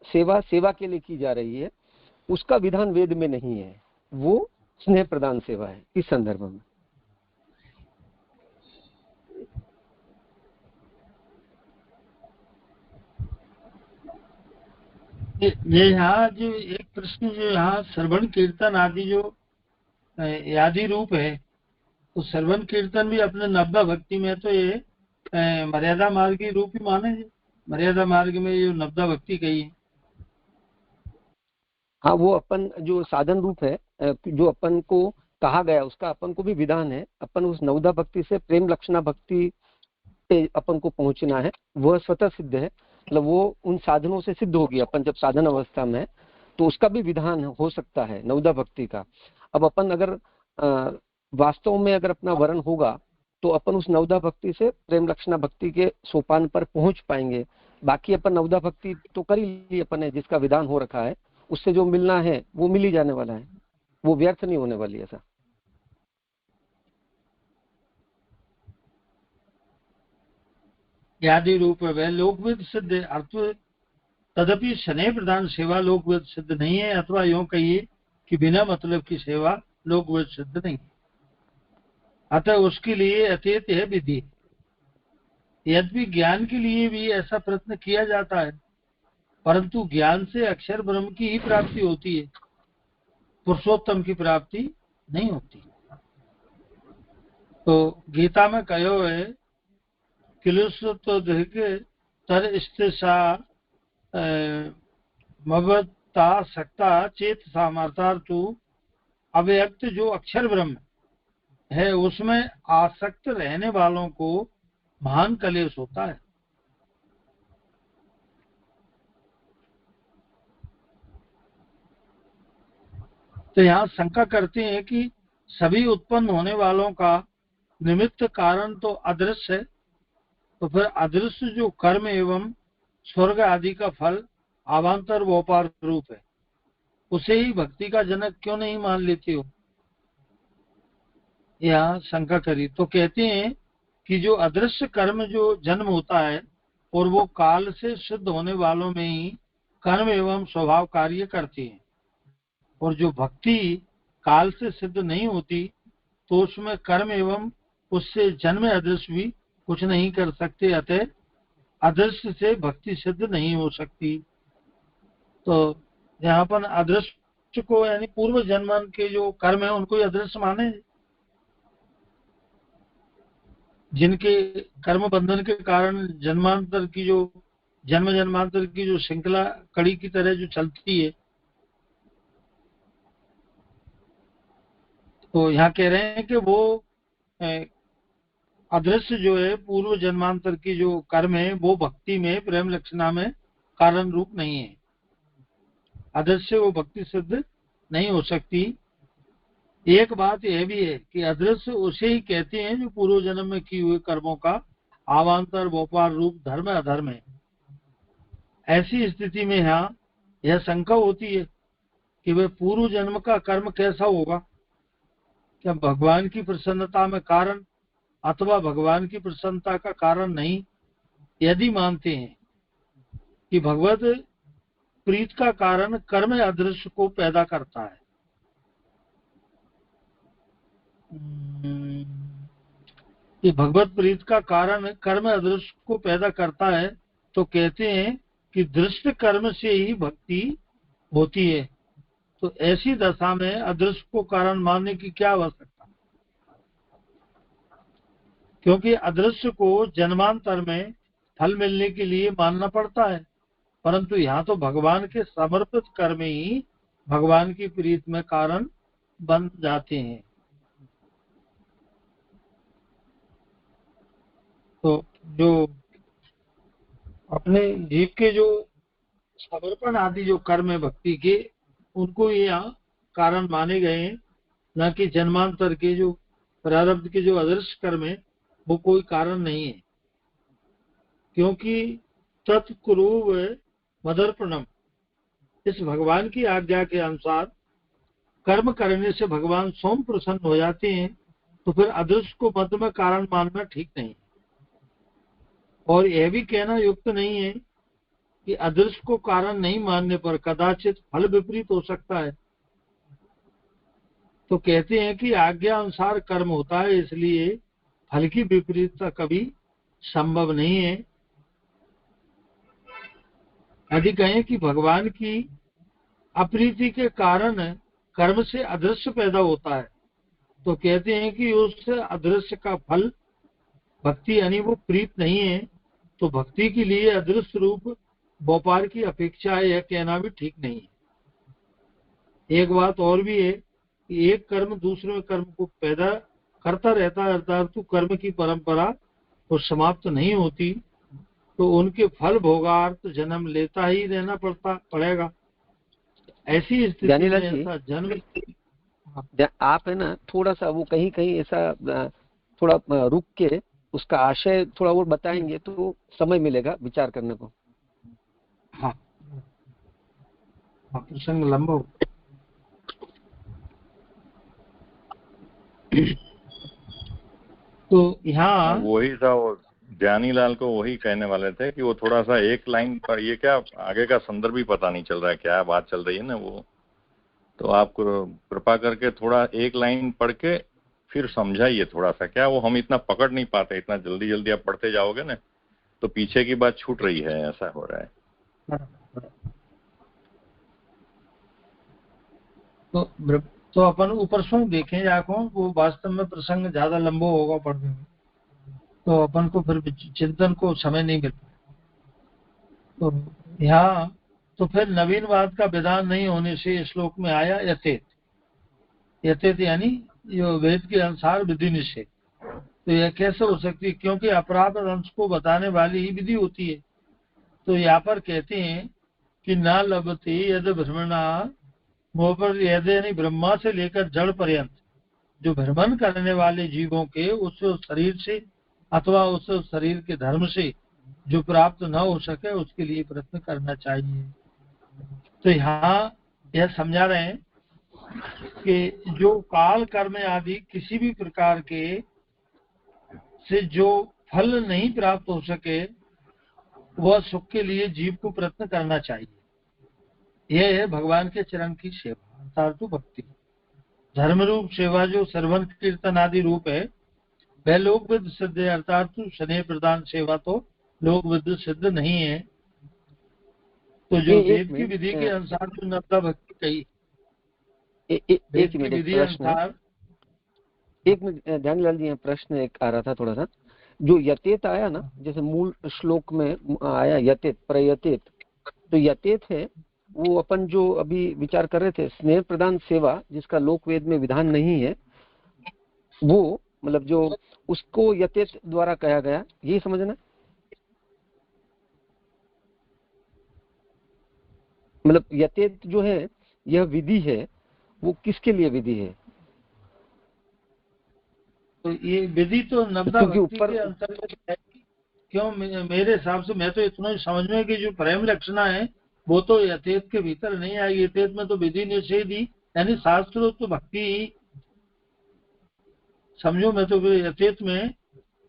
सेवा सेवा के लिए की जा रही है, उसका विधान वेद में नहीं है। वो स्नेह प्रदान सेवा है इस संदर्भ में। ये यहाँ जो एक प्रश्न जो यहाँ श्रवण कीर्तन आदि जो आदि रूप है, तो श्रवण कीर्तन भी अपने नब्बा भक्ति में तो ये मर्यादा मार्ग की रूप ही माने। मर्यादा मार्ग में ये नब्बा भक्ति कही है। हाँ, वो अपन जो साधन रूप है, जो अपन को कहा गया उसका अपन को भी विधान है। अपन उस नवदा भक्ति से प्रेम लक्षणा भक्ति पे अपन को पहुंचना है, वह स्वतः सिद्ध है। मतलब वो उन साधनों से सिद्ध होगी। अपन जब साधन अवस्था में है तो उसका भी विधान हो सकता है नवदा भक्ति का। अब अपन अगर वास्तव में अगर अपना वर्ण होगा तो अपन उस नवदा भक्ति से प्रेम लक्षणा भक्ति के सोपान पर पहुंच पाएंगे। बाकी अपन नवदा भक्ति तो कर ही ली अपन है, जिसका विधान हो रखा है, उससे जो मिलना है वो मिल ही जाने वाला है, वो व्यर्थ नहीं होने वाली ऐसा। आदि रूप है वह लोकविद सिद्ध है, अर्थ तदपि स्नेह प्रदान सेवा लोकविद सिद्ध नहीं है, अथवा यूं कहिए कि बिना मतलब की सेवा लोकविद सिद्ध नहीं। अतः उसके लिए अतीत है विधि। यद्यपि ज्ञान के लिए भी ऐसा प्रयत्न किया जाता है, परंतु ज्ञान से अक्षर ब्रह्म की ही प्राप्ति होती है, पुरुषोत्तम की प्राप्ति नहीं होती। तो गीता में कहो है तर स्थिसा मवता सकता चेत सामर्थार्थु अव्यक्त जो अक्षर ब्रह्म है उसमें आसक्त रहने वालों को महान कलेश होता है। तो यहाँ शंका करते हैं कि सभी उत्पन्न होने वालों का निमित्त कारण तो अदृश्य है, तो फिर अदृश्य जो कर्म एवं स्वर्ग आदि का फल अवान्तर व्यापार रूप है, उसे ही भक्ति का जनक क्यों नहीं मान लेते हो? यहाँ शंका करी तो कहते हैं कि जो अदृश्य कर्म जो जन्म होता है और वो काल से सिद्ध होने वालों में ही कर्म एवं स्वभाव कार्य करते हैं, और जो भक्ति काल से सिद्ध नहीं होती तो उसमें कर्म एवं उससे जन्म अदृश्य भी कुछ नहीं कर सकते, अतः अदृश्य से भक्ति सिद्ध नहीं हो सकती। तो यहाँ पर अदृश्य अदृश्य को यानी पूर्व जन्म के जो कर्म है उनको ही अदृश्य माने, जिनके कर्म बंधन के कारण जन्मांतर की जो जन्म जन्मांतर की जो श्रृंखला कड़ी की तरह जो चलती है। तो यहाँ कह रहे हैं कि वो अदृश्य जो है पूर्व जन्मांतर की जो कर्म है वो भक्ति में प्रेम लक्षणा में कारण रूप नहीं है। अदृश्य वो भक्ति सिद्ध नहीं हो सकती। एक बात यह भी है कि अदृश्य उसे ही कहते हैं जो पूर्व जन्म में किए हुए कर्मों का आवांतर व्यापार रूप धर्म अधर्म है। ऐसी स्थिति में यहाँ यह शंका होती है कि वह पूर्व जन्म का कर्म कैसा होगा, क्या भगवान की प्रसन्नता में कारण अथवा भगवान की प्रसन्नता का कारण नहीं। यदि मानते हैं कि भगवत प्रीत का कारण कर्म अदृश्य को पैदा करता है, कि भगवत प्रीत का कारण कर्म अदृश्य को पैदा करता है, तो कहते हैं कि दृष्ट कर्म से ही भक्ति होती है। तो ऐसी दशा में अदृश्य को कारण मानने की क्या आवश्यकता, क्योंकि अदृश्य को जन्मांतर में फल मिलने के लिए मानना पड़ता है, परंतु यहाँ तो भगवान के समर्पित कर्म ही भगवान की प्रीत में कारण बन जाते हैं। तो जो अपने जीव के जो समर्पण आदि जो कर्म है भक्ति के, उनको यहाँ कारण माने गए हैं, न कि जन्मांतर के जो प्रारब्ध के जो अदृश्य कर्म है वो कोई कारण नहीं है। क्योंकि तत्कुरुव मदर्पणम, इस भगवान की आज्ञा के अनुसार कर्म करने से भगवान स्वयं प्रसन्न हो जाते हैं, तो फिर अदृश्य को मध्य में कारण मानना ठीक नहीं। और यह भी कहना युक्त नहीं है कि अदृश्य को कारण नहीं मानने पर कदाचित फल विपरीत हो सकता है। तो कहते हैं कि आज्ञा अनुसार कर्म होता है, इसलिए फल की विपरीतता कभी संभव नहीं है। यदि कहें कि भगवान की अप्रीति के कारण कर्म से अदृश्य पैदा होता है, तो कहते हैं कि उस अदृश्य का फल भक्ति यानी वो प्रीत नहीं है। तो भक्ति के लिए अदृश्य रूप व्यापार की अपेक्षा है, यह कहना भी ठीक नहीं है। एक बात और भी है कि एक कर्म दूसरे कर्म को पैदा करता रहता है, अर्थात तो कर्म की परंपरा वो समाप्त नहीं होती, तो उनके फल भोगार्थ जन्म लेता ही रहना पड़ेगा। ऐसी स्थिति में ऐसा जन्म आप है ना थोड़ा सा वो कहीं कहीं ऐसा थोड़ा रुक के उसका आशय थोड़ा और बताएंगे तो समय मिलेगा विचार करने को। हाँ, प्रसंग लंबा हो। तो यहाँ वही था, वो ज्ञानी लाल को वही कहने वाले थे कि वो थोड़ा सा एक लाइन पर, ये क्या आगे का संदर्भ भी पता नहीं चल रहा है, क्या बात चल रही है ना वो, तो आप कृपा करके थोड़ा एक लाइन पढ़ के फिर समझाइए थोड़ा सा। क्या वो हम इतना पकड़ नहीं पाते, इतना जल्दी जल्दी आप पढ़ते जाओगे ना तो पीछे की बात छूट रही है, ऐसा हो रहा है। तो अपन ऊपर सुन देखें जाको, वो वास्तव में प्रसंग ज्यादा लंबा होगा पढ़ने में, तो अपन को फिर चिंतन को समय नहीं मिल पाए। तो यहाँ तो फिर नवीनवाद का विधान नहीं होने से श्लोक में आया यथेत। यथेत यानी जो वेद के अनुसार विधि निषेध। तो यह कैसे हो सकती है, क्योंकि अपराध अंश को बताने वाली ही विधि होती है। तो यहाँ पर कहते हैं कि ना लभते यद भ्रमणा मोह पर यद, यानी ब्रह्मा से लेकर जड़ पर्यंत जो भ्रमण करने वाले जीवों के उस शरीर से अथवा उस शरीर के धर्म से जो प्राप्त न हो सके उसके लिए प्रयत्न करना चाहिए। तो यहाँ यह समझा रहे हैं कि जो काल कर्म आदि किसी भी प्रकार के से जो फल नहीं प्राप्त हो सके वह सुख के लिए जीव को प्रयत्न करना चाहिए। यह है भगवान के चरण की सेवा, अर्थात भक्ति। धर्म रूप सेवा जो श्रवण कीर्तन आदि रूप है वह लोक विद सिद्ध है, अर्थात स्नेह प्रदान सेवा तो लोक विद सिद्ध नहीं है। तो जो वेद की विधि के अनुसार जो नर्मदा भक्ति कही, एक मिनट, एक प्रश्न है, एक मिनट जानीलाल जी, यहाँ प्रश्न एक आ रहा था थोड़ा सा। जो यतेत आया ना, जैसे मूल श्लोक में आया यतेत प्रयतेत, तो यतेत है वो अपन जो अभी विचार कर रहे थे, स्नेह प्रदान सेवा जिसका लोक वेद में विधान नहीं है, वो मतलब जो उसको यतेत द्वारा कहा गया, यही समझना। मतलब यतेत जो है यह विधि है, वो किसके लिए विधि है? तो ये विधि तो नवदा भक्ति के अंतर्गत है। क्यों? मेरे हिसाब से मैं तो इतना ही समझ में कि जो प्रेम लक्षणा है वो तो यथेत के भीतर नहीं आएगी। यथेत में तो विधि निषेध ही, यानी शास्त्र तो भक्ति समझो। मैं तो यथेत में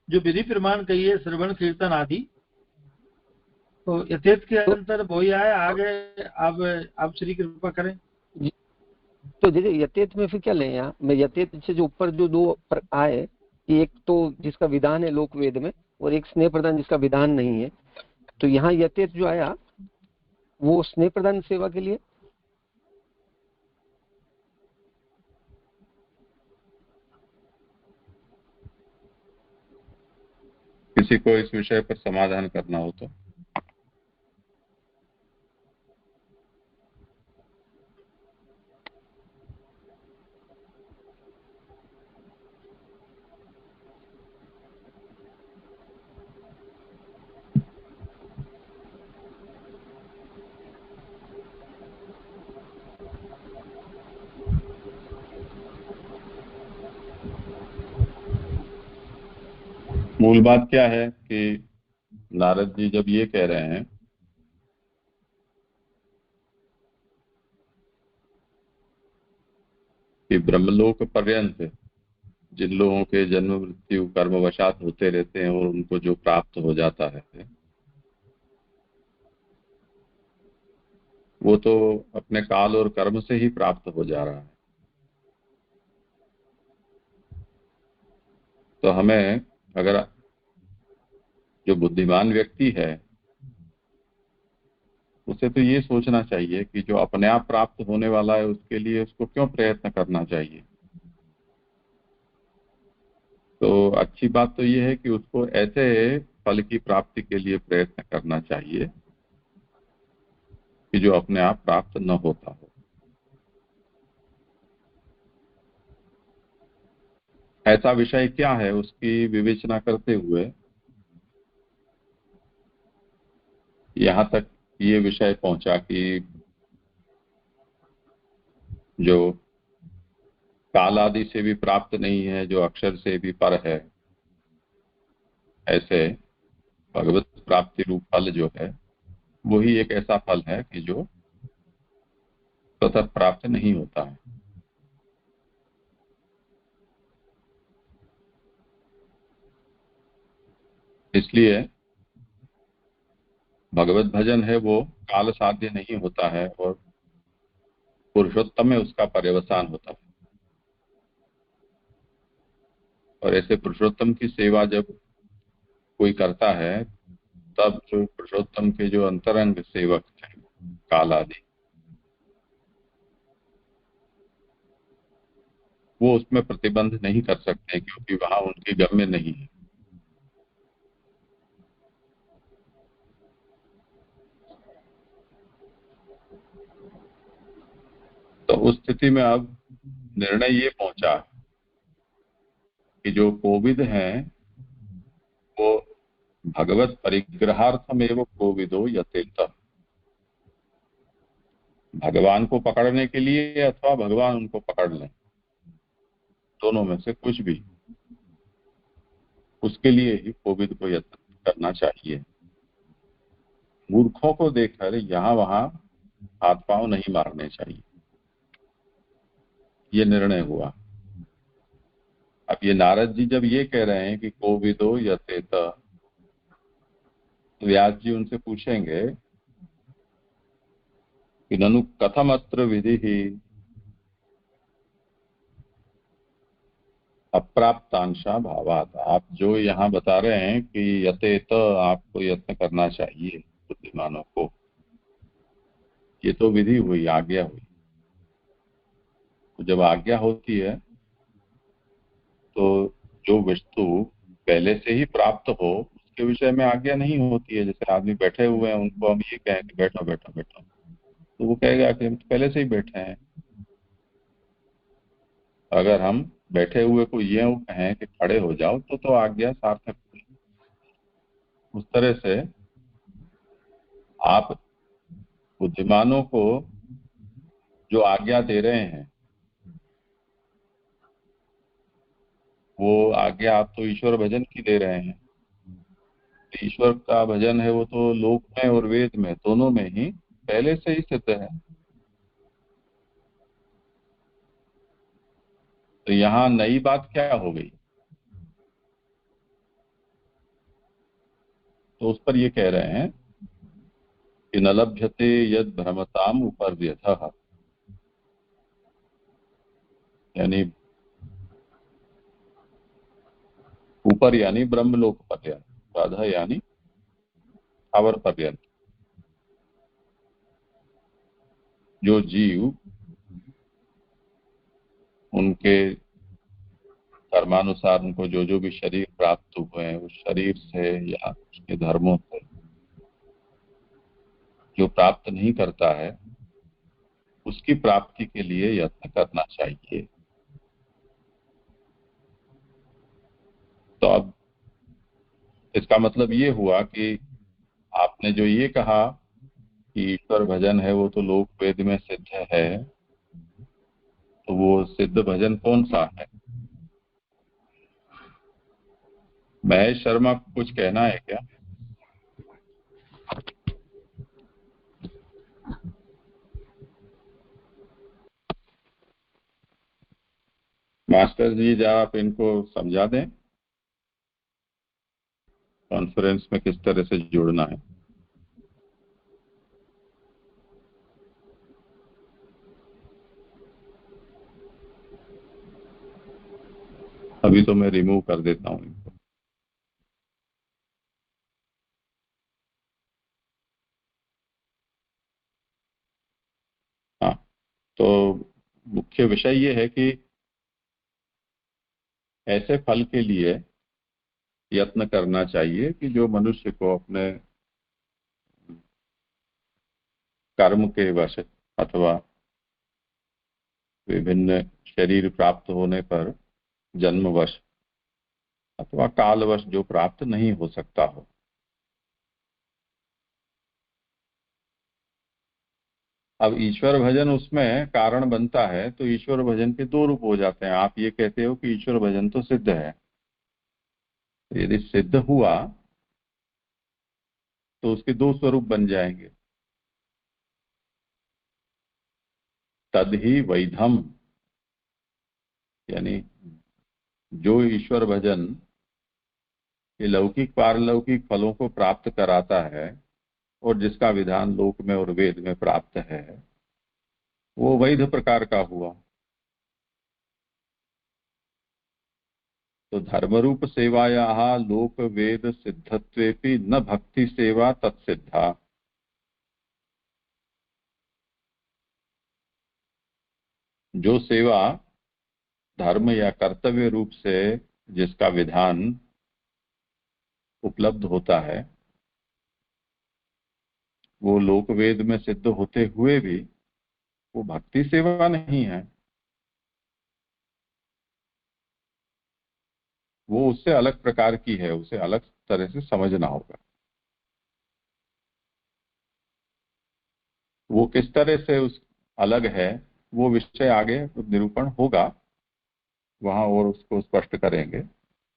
जो विधि प्रमाण कही है, श्रवण कीर्तन आदि, तो यथेत के अंतर वही आए। आगे आप श्री कृपा करें। तो जैसे यतेत में फिर क्या लें यहाँ? मैं यतेत से जो ऊपर जो दो आए, एक तो जिसका विधान है लोक वेद में, और एक स्नेह प्रदान जिसका विधान नहीं है, तो यहाँ यतेत जो आया वो स्नेह प्रदान सेवा के लिए। किसी को इस विषय पर समाधान करना हो तो। मूल बात क्या है कि नारद जी जब ये कह रहे हैं कि ब्रह्मलोक पर्यंत जिन लोगों के जन्म मृत्यु कर्मवशात होते रहते हैं और उनको जो प्राप्त हो जाता है वो तो अपने काल और कर्म से ही प्राप्त हो जा रहा है। तो हमें अगर जो बुद्धिमान व्यक्ति है उसे तो ये सोचना चाहिए कि जो अपने आप प्राप्त होने वाला है उसके लिए उसको क्यों प्रयत्न करना चाहिए। तो अच्छी बात तो ये है कि उसको ऐसे फल की प्राप्ति के लिए प्रयत्न करना चाहिए कि जो अपने आप प्राप्त न होता हो। ऐसा विषय क्या है उसकी विवेचना करते हुए यहाँ तक ये विषय पहुंचा कि जो काल आदि से भी प्राप्त नहीं है, जो अक्षर से भी पर है, ऐसे भगवत प्राप्ति रूप फल जो है वही एक ऐसा फल है कि जो स्वतः प्राप्त नहीं होता है। इसलिए भगवत भजन है वो काल साध्य नहीं होता है और पुरुषोत्तम में उसका पर्यवसान होता है। और ऐसे पुरुषोत्तम की सेवा जब कोई करता है तब जो पुरुषोत्तम के जो अंतरंग सेवक हैं काल आदि, वो उसमें प्रतिबंध नहीं कर सकते क्योंकि वहां उनकी गम्य नहीं है। तो उस स्थिति में अब निर्णय ये पहुंचा कि जो कोविद हैं वो भगवत परिग्रहार्थमेव कोविदो यतेत, भगवान को पकड़ने के लिए अथवा भगवान उनको पकड़ लें, दोनों में से कुछ भी, उसके लिए ही कोविद को यत्न करना चाहिए। मूर्खों को देखकर यहाँ वहां हाथ पांव नहीं मारने चाहिए, ये निर्णय हुआ। अब ये नारद जी जब ये कह रहे हैं कि कोविदो यतेत, व्यास जी उनसे पूछेंगे कि ननु कथम अत्र विधि ही अप्राप्तांशा भावात। आप जो यहाँ बता रहे हैं कि यतेत आपको यत्न करना चाहिए बुद्धिमानों को, ये तो विधि हुई, आज्ञा हुई। तो जब आज्ञा होती है तो जो वस्तु पहले से ही प्राप्त हो उसके विषय में आज्ञा नहीं होती है। जैसे आदमी बैठे हुए हैं, उनको हम ये कहें कि बैठो बैठो बैठो, तो वो कहेगा कि हम तो पहले से ही बैठे हैं। अगर हम बैठे हुए को ये कहें कि खड़े हो जाओ तो आज्ञा सार्थक हुई। उस तरह से आप बुद्धिमानों को जो आज्ञा दे रहे हैं वो आज्ञा आप तो ईश्वर भजन की दे रहे हैं। ईश्वर का भजन है वो तो लोक में और वेद में दोनों में ही पहले से ही सिद्ध है। तो यहाँ नई बात क्या हो गई? तो उस पर ये कह रहे हैं कि न लभ्यते यद भ्रमताम उपर्यथः, यानी ऊपर यानी ब्रह्मलोक पर्यंत, राधा यानी स्थावर पर्यंत जो जीव उनके कर्मानुसार उनको जो जो भी शरीर प्राप्त हुए हैं उस शरीर से या उसके धर्मों से जो प्राप्त नहीं करता है उसकी प्राप्ति के लिए यत्न करना चाहिए। तो अब इसका मतलब ये हुआ कि आपने जो ये कहा कि ईश्वर भजन है वो तो लोक वेद में सिद्ध है, तो वो सिद्ध भजन कौन सा है? महेश शर्मा को कुछ कहना है क्या? मास्टर जी जरा आप इनको समझा दें कॉन्फ्रेंस में किस तरह से जुड़ना है। अभी तो मैं रिमूव कर देता हूं इनको। हाँ, तो मुख्य विषय ये है कि ऐसे फल के लिए यत्न करना चाहिए कि जो मनुष्य को अपने कर्म के वश अथवा विभिन्न शरीर प्राप्त होने पर जन्मवश अथवा कालवश जो प्राप्त नहीं हो सकता हो। अब ईश्वर भजन उसमें कारण बनता है, तो ईश्वर भजन के दो रूप हो जाते हैं। आप ये कहते हो कि ईश्वर भजन तो सिद्ध है, तो यदि सिद्ध हुआ तो उसके दो स्वरूप बन जाएंगे। तद ही वैधम, यानी जो ईश्वर भजन ये लौकिक पारलौकिक फलों को प्राप्त कराता है और जिसका विधान लोक में और वेद में प्राप्त है वो वैध प्रकार का हुआ। तो धर्मरूप सेवायाः लोक वेद सिद्धत्वेपि न भक्ति सेवा तत्सिद्धा। जो सेवा धर्म या कर्तव्य रूप से जिसका विधान उपलब्ध होता है वो लोक वेद में सिद्ध होते हुए भी वो भक्ति सेवा नहीं है, वो उससे अलग प्रकार की है, उसे अलग तरह से समझना होगा। वो किस तरह से उस अलग है वो विषय आगे निरूपण होगा, वहां और उसको स्पष्ट करेंगे।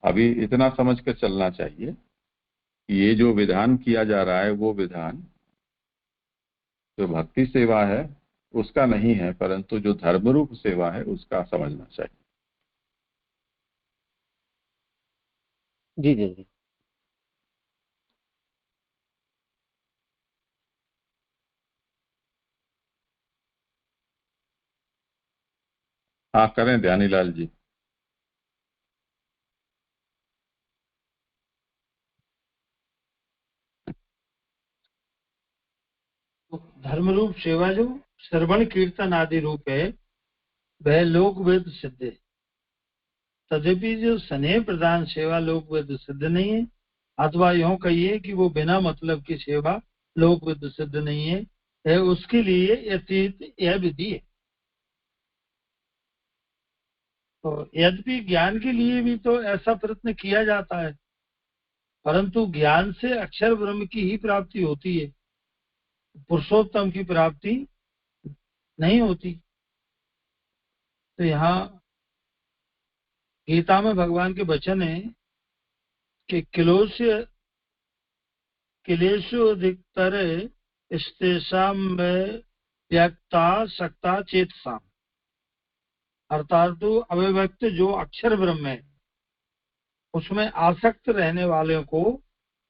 अभी इतना समझ कर चलना चाहिए कि ये जो विधान किया जा रहा है वो विधान जो भक्ति सेवा है उसका नहीं है, परंतु जो धर्मरूप सेवा है उसका समझना चाहिए। जी जी जी। हाँ करें ध्यानीलाल जी। धर्म रूप सेवा जो श्रवण कीर्तन आदि रूप है वह लोकवेद सिद्ध है। तद्यपि जो स्नेह प्रधान सेवा लोकवेद सिद्ध नहीं है, अथवा यूं कहिए कि वो बिना मतलब की सेवा लोकवेद सिद्ध नहीं है, उसके लिए यह विधि है। तो यद्यपि ज्ञान के लिए भी तो ऐसा प्रयत्न किया जाता है, परंतु ज्ञान से अक्षर ब्रह्म की ही प्राप्ति होती है, पुरुषोत्तम की प्राप्ति नहीं होती। तो यहाँ गीता में भगवान के वचन है कि क्लेशोधिकतर स्तेषां में व्यक्ता सक्ता चेतसाम, अर्थात तो अव्यक्त जो अक्षर ब्रह्म है उसमें आसक्त रहने वालों को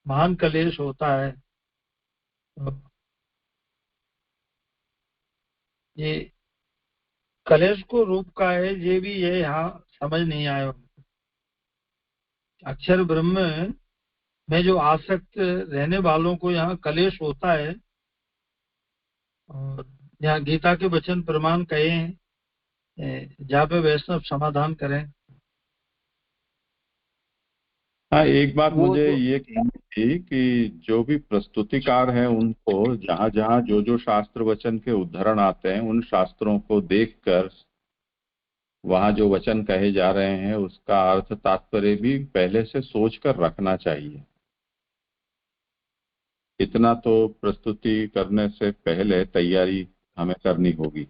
महान क्लेश होता है। ये क्लेश को रूप का है, ये भी ये यहाँ समझ नहीं आया। अक्षर ब्रह्म में जो आसक्त रहने वालों को यहाँ क्लेश होता है, और यहाँ गीता के वचन प्रमाण कहे हैं, जहाँ पे वैष्णव समाधान करें। हाँ, एक बात मुझे ये कहनी थी कि जो भी प्रस्तुतिकार हैं उनको जहाँ जहाँ जो जो शास्त्र वचन के उद्धरण आते हैं उन शास्त्रों को देखकर वहाँ जो वचन कहे जा रहे हैं उसका अर्थ तात्पर्य भी पहले से सोच कर रखना चाहिए। इतना तो प्रस्तुति करने से पहले तैयारी हमें करनी होगी,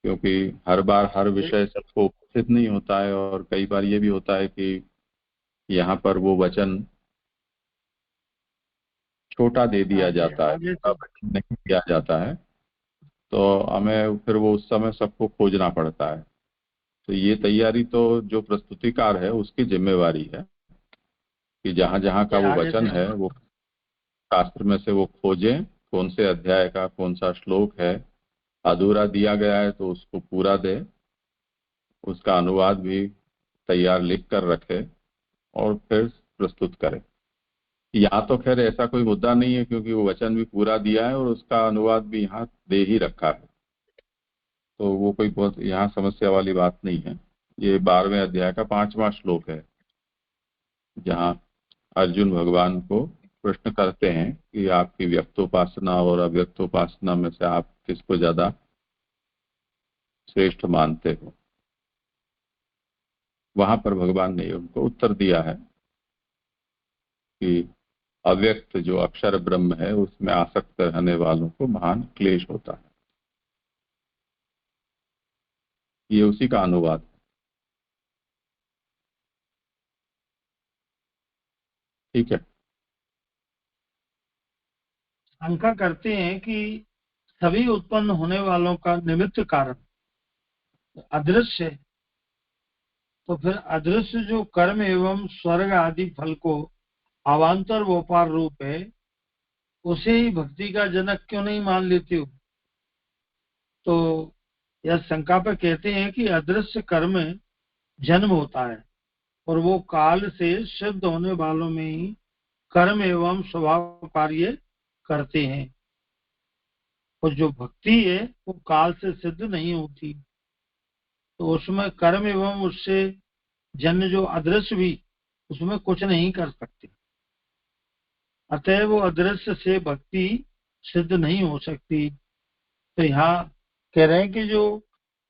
क्योंकि हर बार हर विषय सबको उपस्थित नहीं होता है, और कई बार ये भी होता है कि यहाँ पर वो वचन छोटा दे दिया जाता है, नहीं दिया जाता है, तो हमें फिर वो उस समय सबको खोजना पड़ता है। तो ये तैयारी तो जो प्रस्तुतिकार है उसकी जिम्मेवारी है कि जहाँ जहाँ का वो वचन है वो शास्त्र में से वो खोजें, कौन से अध्याय का कौन सा श्लोक है, अधूरा दिया गया है तो उसको पूरा दे, उसका अनुवाद भी तैयार लिख कर रखे और फिर प्रस्तुत करें। यहाँ तो खैर ऐसा कोई मुद्दा नहीं है, क्योंकि वो वचन भी पूरा दिया है और उसका अनुवाद भी यहाँ दे ही रखा है, तो वो कोई बहुत यहाँ समस्या वाली बात नहीं है। ये 12वें अध्याय का 5वां श्लोक है, जहाँ अर्जुन भगवान को प्रश्न करते हैं कि आपकी व्यक्तोपासना और अव्यक्तोपासना में से आप किसको ज्यादा श्रेष्ठ मानते हो। वहां पर भगवान ने उनको उत्तर दिया है कि अव्यक्त जो अक्षर ब्रह्म है उसमें आसक्त रहने वालों को महान क्लेश होता है। ये उसी का अनुवाद है। ठीक है। शंका करते हैं कि सभी उत्पन्न होने वालों का निमित्त कारण अदृश्य है, तो फिर अदृश्य जो कर्म एवं स्वर्ग आदि फल को अवांतर व्यापार रूप है उसे ही भक्ति का जनक क्यों नहीं मान लेते हो। तो यह शंका पर कहते हैं कि अदृश्य कर्म जन्म होता है और वो काल से सिद्ध होने वालों में ही कर्म एवं स्वभाव कार्य करते हैं, और जो भक्ति है वो काल से सिद्ध नहीं होती, तो उसमें कर्म एवं उससे जन्य जो अदृश्य भी उसमें कुछ नहीं कर सकते। अतः वो अदृश्य से भक्ति सिद्ध नहीं हो सकती। तो यहाँ कह रहे हैं कि जो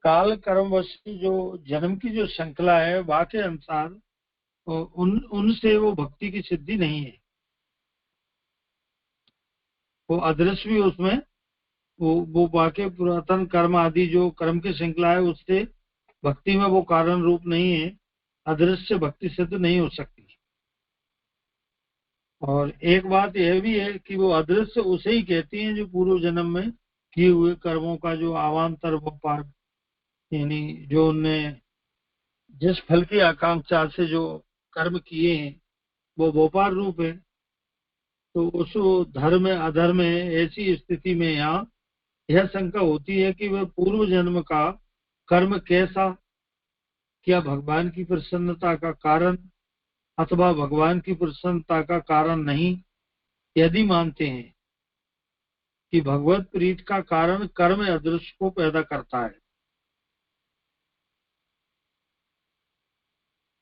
काल कर्मवश जो जन्म की जो श्रृंखला है वाक्य अनुसार उनसे वो भक्ति की सिद्धि नहीं है। वो अदृश्य भी उसमें वो वाक्य पुरातन कर्म आदि जो कर्म की श्रृंखला है उससे भक्ति में वो कारण रूप नहीं है, अदृश्य भक्ति सिद्ध नहीं हो सकती। और एक बात यह भी है कि वो अदृश्य उसे ही कहती हैं जो पूर्व जन्म में किए हुए कर्मों का जो अवांतर व्यापार, यानी जो उनने जिस फल की आकांक्षा से जो कर्म किए हैं वो व्यापार रूप है। तो उस धर्म अधर्म ऐसी स्थिति में यहाँ यह शंका होती है कि वह पूर्व जन्म का कर्म कैसा, क्या भगवान की प्रसन्नता का कारण अथवा भगवान की प्रसन्नता का कारण नहीं। यदि मानते हैं कि भगवत प्रीत का कारण कर्म अदृश्य को पैदा करता है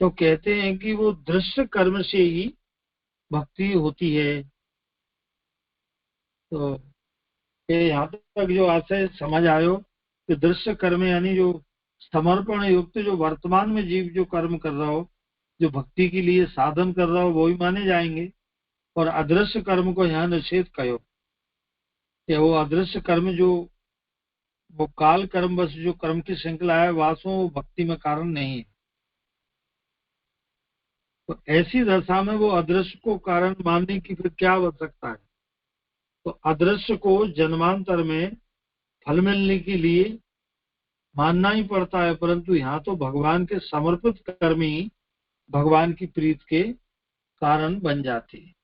तो कहते हैं कि वो दृश्य कर्म से ही भक्ति होती है। तो ये यहाँ तक जो आशय समझ आयो कि दृश्य कर्म यानी जो समर्पण युक्त जो वर्तमान में जीव जो कर्म कर रहा हो, जो भक्ति के लिए साधन कर रहा हो, वो ही माने जाएंगे। और अदृश्य कर्म को यहाँ निषेध कयो कि वो अदृश्य कर्म जो वो काल कर्म बस जो कर्म की श्रृंखला है वासों वो भक्ति में कारण नहीं है। तो ऐसी दशा में वो अदृश्य को कारण मानने की फिर क्या आवश्यकता है। तो अदृश्य को जन्मांतर में फल मिलने के लिए मानना ही पड़ता है, परंतु यहाँ तो भगवान के समर्पित कर्म ही भगवान की प्रीत के कारण बन जाते हैं।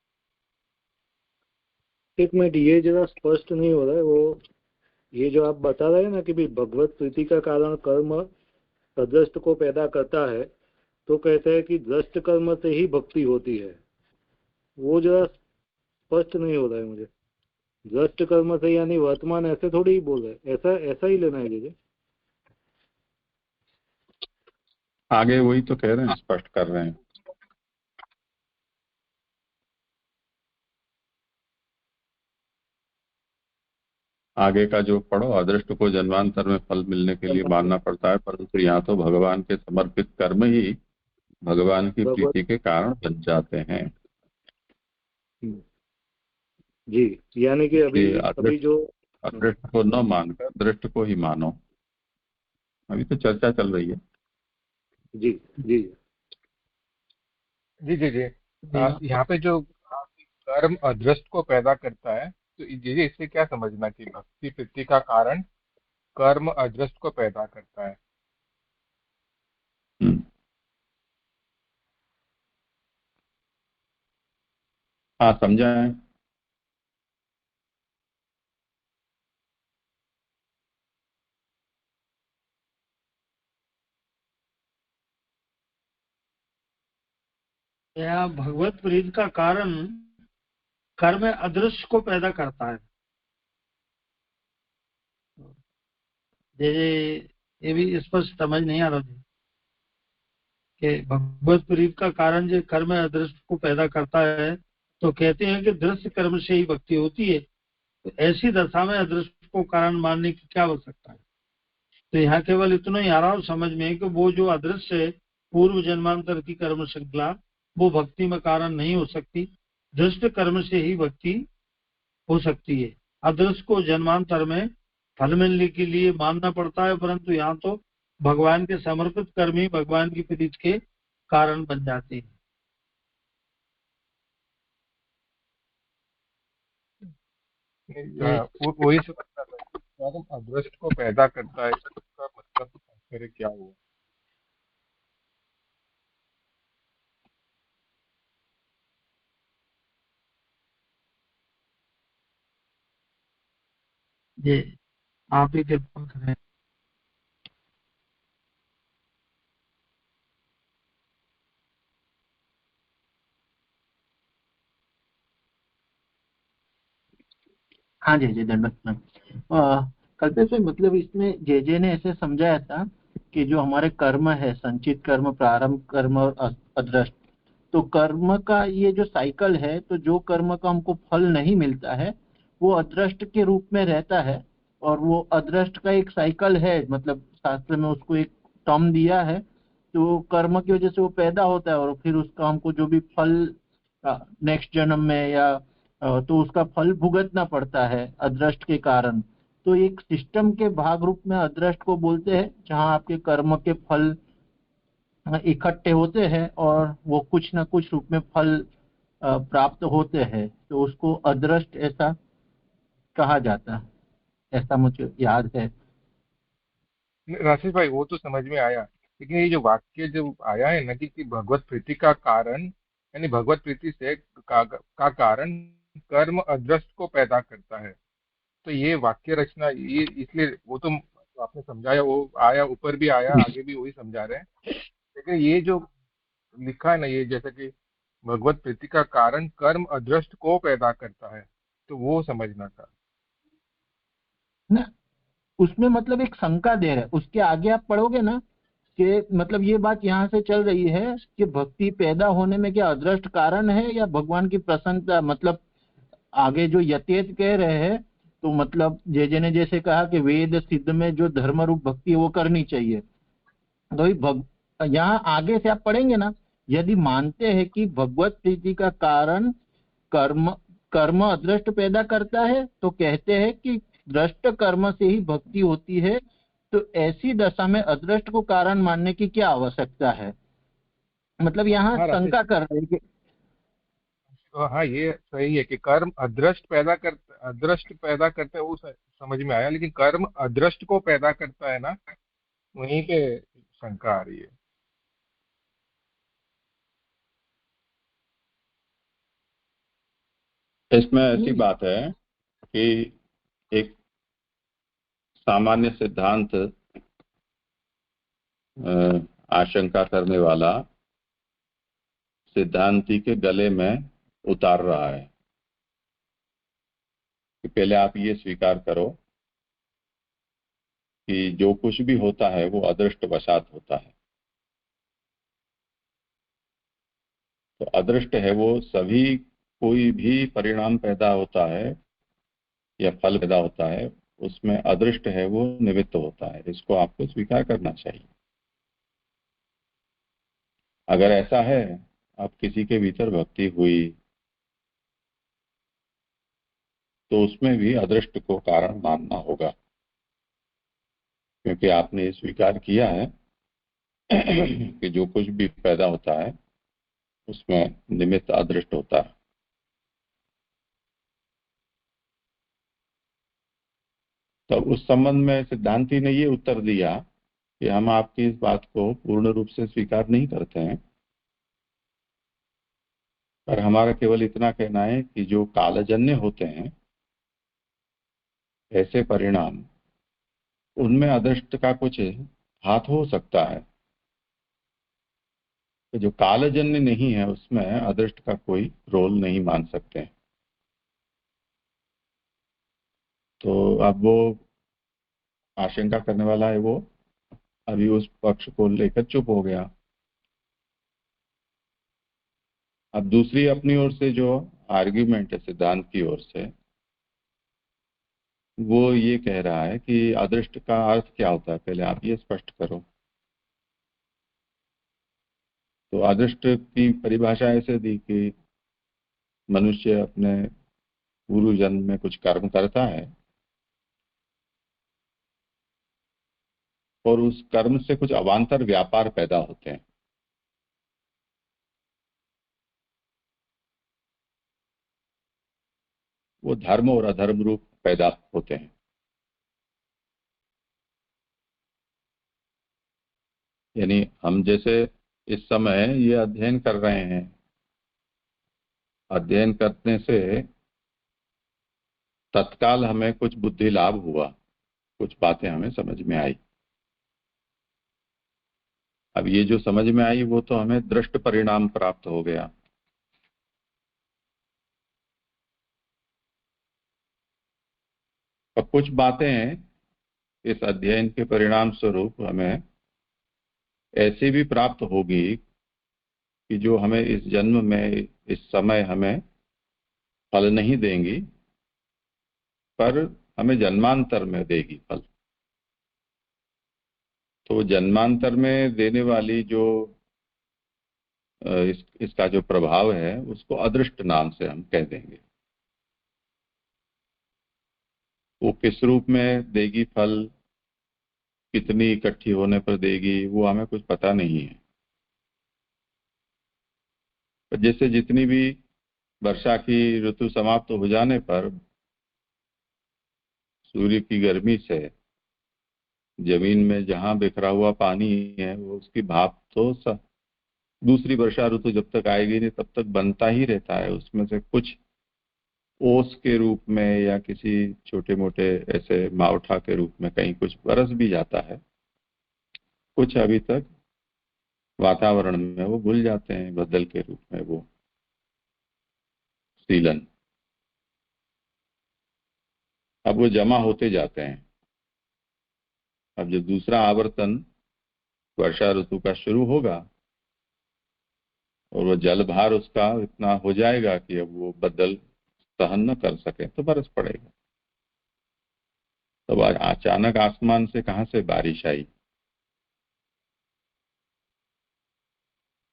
एक मिनट, ये जरा स्पष्ट नहीं हो रहा है। वो ये जो आप बता रहे हैं ना कि भाई भगवत प्रीति का कारण कर्म अदृष्ट को पैदा करता है, तो कहते हैं कि दृष्ट कर्म से ही भक्ति होती है। वो जरा स्पष्ट नहीं हो रहा है मुझे। दृष्ट कर्म से यानी वर्तमान, ऐसे थोड़ी ही बोल रहे, ऐसा ही लेना है जी। आगे वही तो कह रहे हैं, स्पष्ट कर रहे हैं। आगे का जो पढ़ो, अदृष्ट को जन्मांतर में फल मिलने के लिए मानना पड़ता है, परंतु यहाँ तो भगवान के समर्पित कर्म ही भगवान की प्रीति के कारण बन जाते हैं जी। यानी कि अभी जो अदृष्ट को न मानकर दृष्ट को ही मानो। अभी तो चर्चा चल रही है। जी जी जी जी जी यहाँ पे जो कर्म अदृष्ट को पैदा करता है, तो जी इससे क्या समझना कि भक्ति प्रीति का कारण कर्म अदृष्ट को पैदा करता है। हाँ, समझा है। या भगवत प्रीति का कारण कर्म अदृश्य को पैदा करता है। ये भी स्पष्ट समझ नहीं आ रहा जी कि भगवत प्रीति का कारण जो कर्म अदृश्य को पैदा करता है, तो कहते हैं कि दृश्य कर्म से ही भक्ति होती है। तो ऐसी दशा में अदृश्य को कारण मानने की क्या आवश्यकता है। तो यहाँ केवल इतना ही आ रहा हो समझ में कि वो जो अदृश्य है पूर्व जन्मांतर की कर्म श्रृंखला, वो भक्ति में कारण नहीं हो सकती। दृष्ट कर्म से ही भक्ति हो सकती है। अदृश्य को जन्मांतर में फल मिलने के लिए मानना पड़ता है, परंतु यहाँ तो भगवान के समर्पित कर्म ही भगवान की प्रीति के कारण बन जाते हैं। वही अदृष्ट को पैदा करता है, इसका मतलब आखिर क्या हुआ। ये आप ही कृपा करें। हाँ जी जी, दंडवत। कल्पेश भाई, मतलब इसमें जे ने ऐसे समझाया था कि जो हमारे कर्म है, संचित कर्म, प्रारंभ कर्म और अदृष्ट, तो कर्म का ये जो साइकिल है, तो जो कर्म का हमको फल नहीं मिलता है वो अदृष्ट के रूप में रहता है, और वो अदृष्ट का एक साइकिल है, मतलब शास्त्र में उसको एक टर्म दिया है। तो कर्म की वजह से वो पैदा होता है, और फिर उसका हमको जो भी फल नेक्स्ट जन्म में या तो उसका फल भुगतना पड़ता है अदृष्ट के कारण। तो एक सिस्टम के भाग रूप में अदृष्ट को बोलते हैं, जहाँ आपके कर्म के फल इकट्ठे होते हैं और वो कुछ ना कुछ रूप में फल प्राप्त होते हैं, तो उसको अदृष्ट ऐसा कहा जाता है, ऐसा मुझे याद है। राशेष भाई, वो तो समझ में आया, लेकिन ये जो वाक्य जो आया है ना कि भगवत प्रीति का कारण, यानी भगवत प्रीति से का कारण कर्म अदृष्ट को पैदा करता है, तो ये वाक्य रचना ये इसलिए वो तो आपने समझाया, वो आया, ऊपर भी आया, आगे भी वही समझा रहे हैं। लेकिन ये जो लिखा है ना, ये जैसे कि भगवत प्रीति का कारण कर्म अदृष्ट को पैदा करता है, तो वो समझना था ना। उसमें मतलब एक शंका दे रहा है, उसके आगे आप पढ़ोगे ना कि मतलब ये बात यहाँ से चल रही है कि भक्ति पैदा होने में क्या अदृष्ट कारण है या भगवान की प्रसन्नता, मतलब आगे जो यथेत कह रहे हैं तो मतलब जे ने जैसे कहा कि वेद सिद्ध में जो धर्म रूप भक्ति है वो करनी चाहिए, तो यहाँ आगे से आप पढ़ेंगे ना, यदि मानते हैं कि भगवत प्रीति का कारण कर्म कर्म अदृष्ट पैदा करता है तो कहते हैं कि दृष्ट कर्म से ही भक्ति होती है, तो ऐसी दशा में अदृष्ट को कारण मानने की क्या आवश्यकता है। मतलब यहाँ हाँ शंका कर रहे हैं कि हाँ ये सही है कि कर्म अदृष्ट पैदा करते हैं, वो समझ में आया, लेकिन कर्म अदृष्ट को पैदा करता है ना, वहीं पे शंका आ रही है। इसमें ऐसी बात है कि एक सामान्य सिद्धांत आशंका करने वाला सिद्धांती के गले में उतार रहा है कि पहले आप ये स्वीकार करो कि जो कुछ भी होता है वो अदृष्ट वशात होता है। तो अदृष्ट है वो सभी, कोई भी परिणाम पैदा होता है या फल पैदा होता है उसमें अदृष्ट है वो निमित्त होता है। इसको आपको स्वीकार करना चाहिए। अगर ऐसा है, अब किसी के भीतर भक्ति हुई तो उसमें भी अदृष्ट को कारण मानना होगा, क्योंकि आपने स्वीकार किया है कि जो कुछ भी पैदा होता है उसमें निमित्त अदृष्ट होता है। तो उस संबंध में सिद्धांती ने ये उत्तर दिया कि हम आपकी इस बात को पूर्ण रूप से स्वीकार नहीं करते हैं, पर हमारा केवल इतना कहना है कि जो कालजन्य होते हैं ऐसे परिणाम, उनमें अदृष्ट का कुछ हाथ हो सकता है। तो जो कालजन्य नहीं है उसमें अदृष्ट का कोई रोल नहीं मान सकते हैं। तो अब वो आशंका करने वाला है वो अभी उस पक्ष को लेकर चुप हो गया। अब दूसरी अपनी ओर से जो आर्ग्यूमेंट है सिद्धांत की ओर से, वो ये कह रहा है कि अदृष्ट का अर्थ क्या होता है, पहले आप ये स्पष्ट करो। तो अदृष्ट की परिभाषा ऐसे दी कि मनुष्य अपने पूर्व जन्म में कुछ कर्म करता है और उस कर्म से कुछ अवांतर व्यापार पैदा होते हैं। वो धर्म और अधर्म रूप पैदा होते हैं। यानी हम जैसे इस समय ये अध्ययन कर रहे हैं, अध्ययन करने से तत्काल हमें कुछ बुद्धि लाभ हुआ, कुछ बातें हमें समझ में आई। अब ये जो समझ में आई वो तो हमें दृष्ट परिणाम प्राप्त हो गया। अब कुछ बातें इस अध्ययन के परिणाम स्वरूप हमें ऐसी भी प्राप्त होगी कि जो हमें इस जन्म में, इस समय हमें फल नहीं देंगी, पर हमें जन्मांतर में देगी फल। तो जन्मांतर में देने वाली जो इसका जो प्रभाव है उसको अदृष्ट नाम से हम कह देंगे। वो किस रूप में देगी फल, कितनी इकट्ठी होने पर देगी, वो हमें कुछ पता नहीं है। पर जैसे जितनी भी वर्षा की ऋतु समाप्त हो जाने पर सूर्य की गर्मी से जमीन में जहां बिखरा हुआ पानी है वो उसकी भाप तो दूसरी वर्षा ऋतु जब तक आएगी नहीं तब तक बनता ही रहता है। उसमें से कुछ ओस के रूप में या किसी छोटे मोटे ऐसे मावठा के रूप में कहीं कुछ बरस भी जाता है, कुछ अभी तक वातावरण में वो घुल जाते हैं बदल के रूप में, वो सीलन। अब वो जमा होते जाते हैं। अब जब दूसरा आवर्तन वर्षा ऋतु का शुरू होगा और वो जल भार उसका इतना हो जाएगा कि अब वो बदल सहन न कर सके तो बरस पड़ेगा। तब अचानक आसमान से कहां से बारिश आई?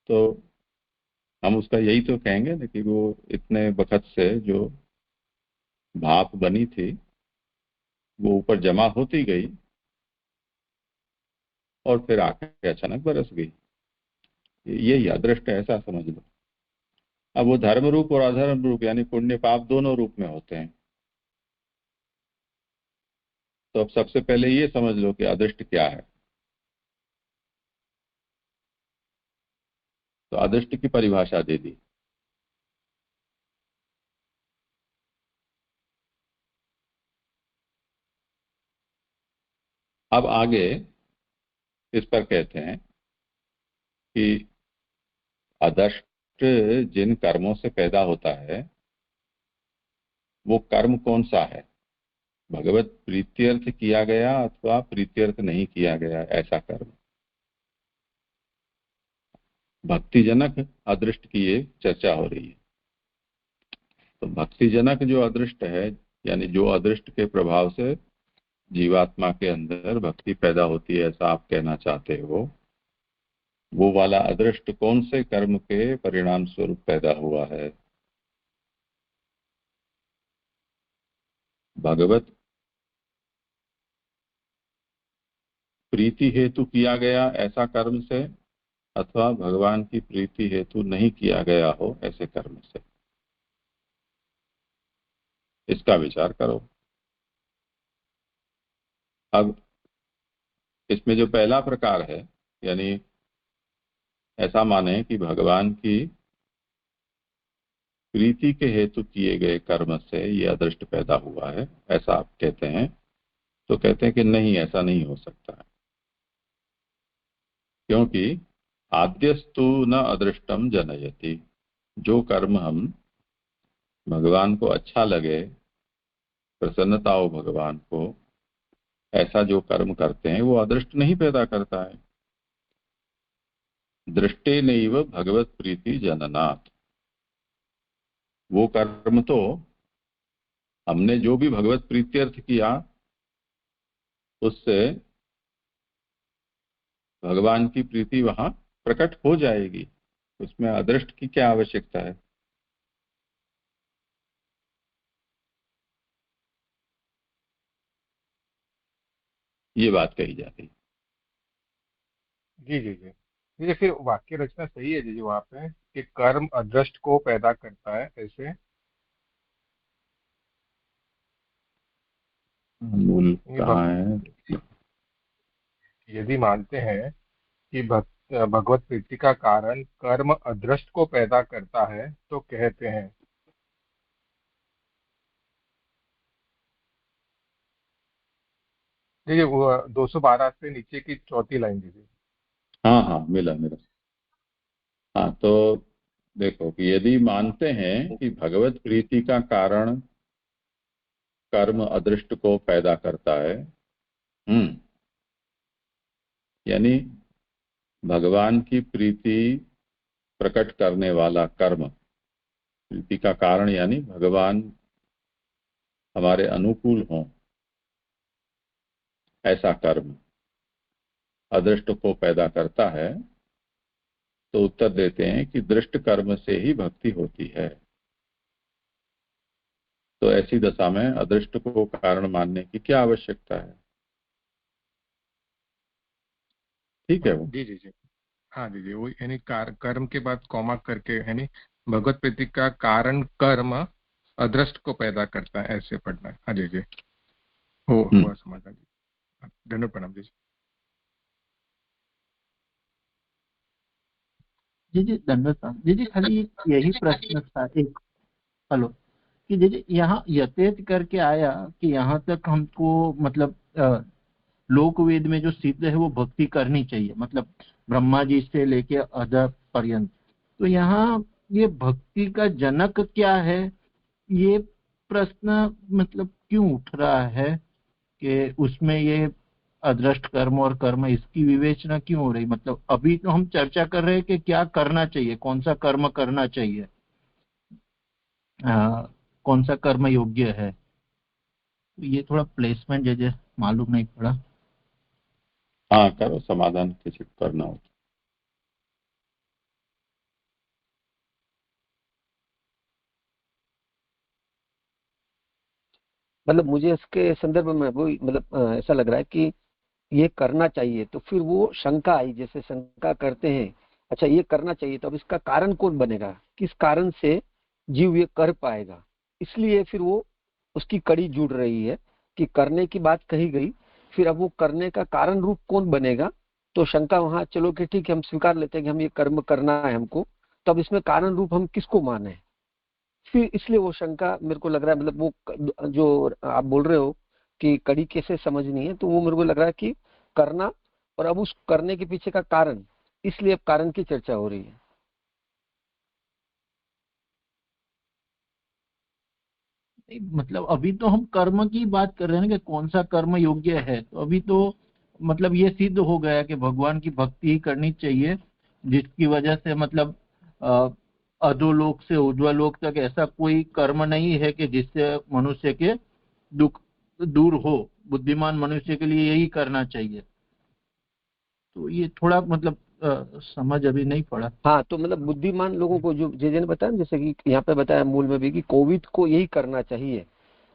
तो हम उसका यही तो कहेंगे ना कि वो इतने वक्त से जो भाप बनी थी वो ऊपर जमा होती गई और फिर आकर अचानक बरस गई। यही अदृष्ट है, ऐसा समझ लो। अब वो धर्म रूप और अधर्म रूप यानी पुण्य पाप दोनों रूप में होते हैं। तो अब सबसे पहले ये समझ लो कि अदृष्ट क्या है। तो अदृष्ट की परिभाषा दे दी। अब आगे इस पर कहते हैं कि अदृष्ट जिन कर्मों से पैदा होता है वो कर्म कौन सा है? भगवत प्रीत्यर्थ किया गया अथवा प्रीत्यर्थ नहीं किया गया ऐसा कर्म। भक्तिजनक अदृष्ट की ये चर्चा हो रही है। तो भक्तिजनक जो अदृष्ट है यानी जो अदृष्ट के प्रभाव से जीवात्मा के अंदर भक्ति पैदा होती है ऐसा आप कहना चाहते हो, वो वाला अदृष्ट कौन से कर्म के परिणाम स्वरूप पैदा हुआ है? भगवत प्रीति हेतु किया गया ऐसा कर्म से अथवा भगवान की प्रीति हेतु नहीं किया गया हो ऐसे कर्म से, इसका विचार करो। अब इसमें जो पहला प्रकार है यानी ऐसा माने कि भगवान की प्रीति के हेतु किए गए कर्म से ये अदृष्ट पैदा हुआ है ऐसा आप कहते हैं, तो कहते हैं कि नहीं, ऐसा नहीं हो सकता है। क्योंकि आद्यस्तु न अदृष्टम जनयति, जो कर्म हम भगवान को अच्छा लगे, प्रसन्नता हो भगवान को, ऐसा जो कर्म करते हैं वो अदृष्ट नहीं पैदा करता है। दृष्टे नैव भगवत प्रीति जननात्, वो कर्म तो हमने जो भी भगवत प्रीत्यर्थ किया उससे भगवान की प्रीति वहां प्रकट हो जाएगी, उसमें अदृष्ट की क्या आवश्यकता है? ये बात कही जाती है। जी जी जी जी। फिर वाक्य रचना सही है जी वहां पे कि कर्म अदृष्ट को पैदा करता है ऐसे। मूल कहाँ है? यदि मानते हैं कि भगवत प्रीति का कारण कर्म अदृष्ट को पैदा करता है तो कहते हैं। देखिए वो 212 से नीचे की चौथी लाइन दीजिए। हाँ हाँ, मिला। हाँ, तो देखो कि यदि मानते हैं कि भगवत प्रीति का कारण कर्म अदृष्ट को पैदा करता है, यानी भगवान की प्रीति प्रकट करने वाला कर्म, प्रीति का कारण यानी भगवान हमारे अनुकूल हों ऐसा कर्म अदृष्ट को पैदा करता है, तो उत्तर देते हैं कि दृष्ट कर्म से ही भक्ति होती है। तो ऐसी दशा में अदृष्ट को कारण मानने की क्या आवश्यकता है? ठीक है वो। जी जी जी। हाँ जी जी, वो यानी कर्म के बाद कॉमा करके यानी भगवत प्रीति का कारण कर्म अदृष्ट को पैदा करता है ऐसे पढ़ना है। हाँ जी जी, हुआ समझ जी। धन्यवाद प्रणाम जी। जी जी धन्यवाद जी जी। खाली यही प्रश्न था एक, हेलो, कि जी यहाँ यथेत करके आया कि यहाँ तक हमको मतलब लोक वेद में जो सिद्ध है वो भक्ति करनी चाहिए, मतलब ब्रह्मा जी से लेके अधर पर्यंत। तो यहाँ ये भक्ति का जनक क्या है, ये प्रश्न मतलब क्यों उठ रहा है कि उसमें ये अदृष्ट कर्म और कर्म, इसकी विवेचना क्यों हो रही? मतलब अभी तो हम चर्चा कर रहे हैं कि क्या करना चाहिए, कौन सा कर्म करना चाहिए, कौन सा कर्म योग्य है। ये थोड़ा प्लेसमेंट जैसे मालूम नहीं पड़ा। हाँ, करो, समाधान कैसे करना हो। मतलब मुझे इसके संदर्भ में वो मतलब ऐसा लग रहा है कि ये करना चाहिए, तो फिर वो शंका आई, जैसे शंका करते हैं, अच्छा ये करना चाहिए तो अब इसका कारण कौन बनेगा, किस कारण से जीव ये कर पाएगा। इसलिए फिर वो उसकी कड़ी जुड़ रही है कि करने की बात कही गई, फिर अब वो करने का कारण रूप कौन बनेगा। तो शंका वहां, चलो कि ठीक है हम स्वीकार लेते हैं कि हम ये कर्म करना है हमको, तो अब इसमें कारण रूप हम किसको माने। फिर इसलिए वो शंका मेरे को लग रहा है, मतलब वो जो आप बोल रहे हो कि कड़ी कैसे समझनी है, तो वो मेरे को लग रहा है कि करना और अब उस करने के पीछे का कारण, इसलिए अब कारण की चर्चा हो रही है। मतलब अभी तो हम कर्म की बात कर रहे हैं ना कि कौन सा कर्म योग्य है। तो अभी तो मतलब ये सिद्ध हो गया कि भगवान की भक्ति ही करनी चाहिए, जिसकी वजह से मतलब अधोलोक से ऊर्ध्वलोक तक ऐसा कोई कर्म नहीं है कि जिससे मनुष्य के दुख दूर हो। बुद्धिमान मनुष्य के लिए यही करना चाहिए। तो ये थोड़ा मतलब समझ अभी नहीं पड़ा। हाँ, तो मतलब बुद्धिमान लोगों को जो जे ने बताया, जैसे कि यहाँ पे बताया मूल में भी कि कोविड को यही करना चाहिए,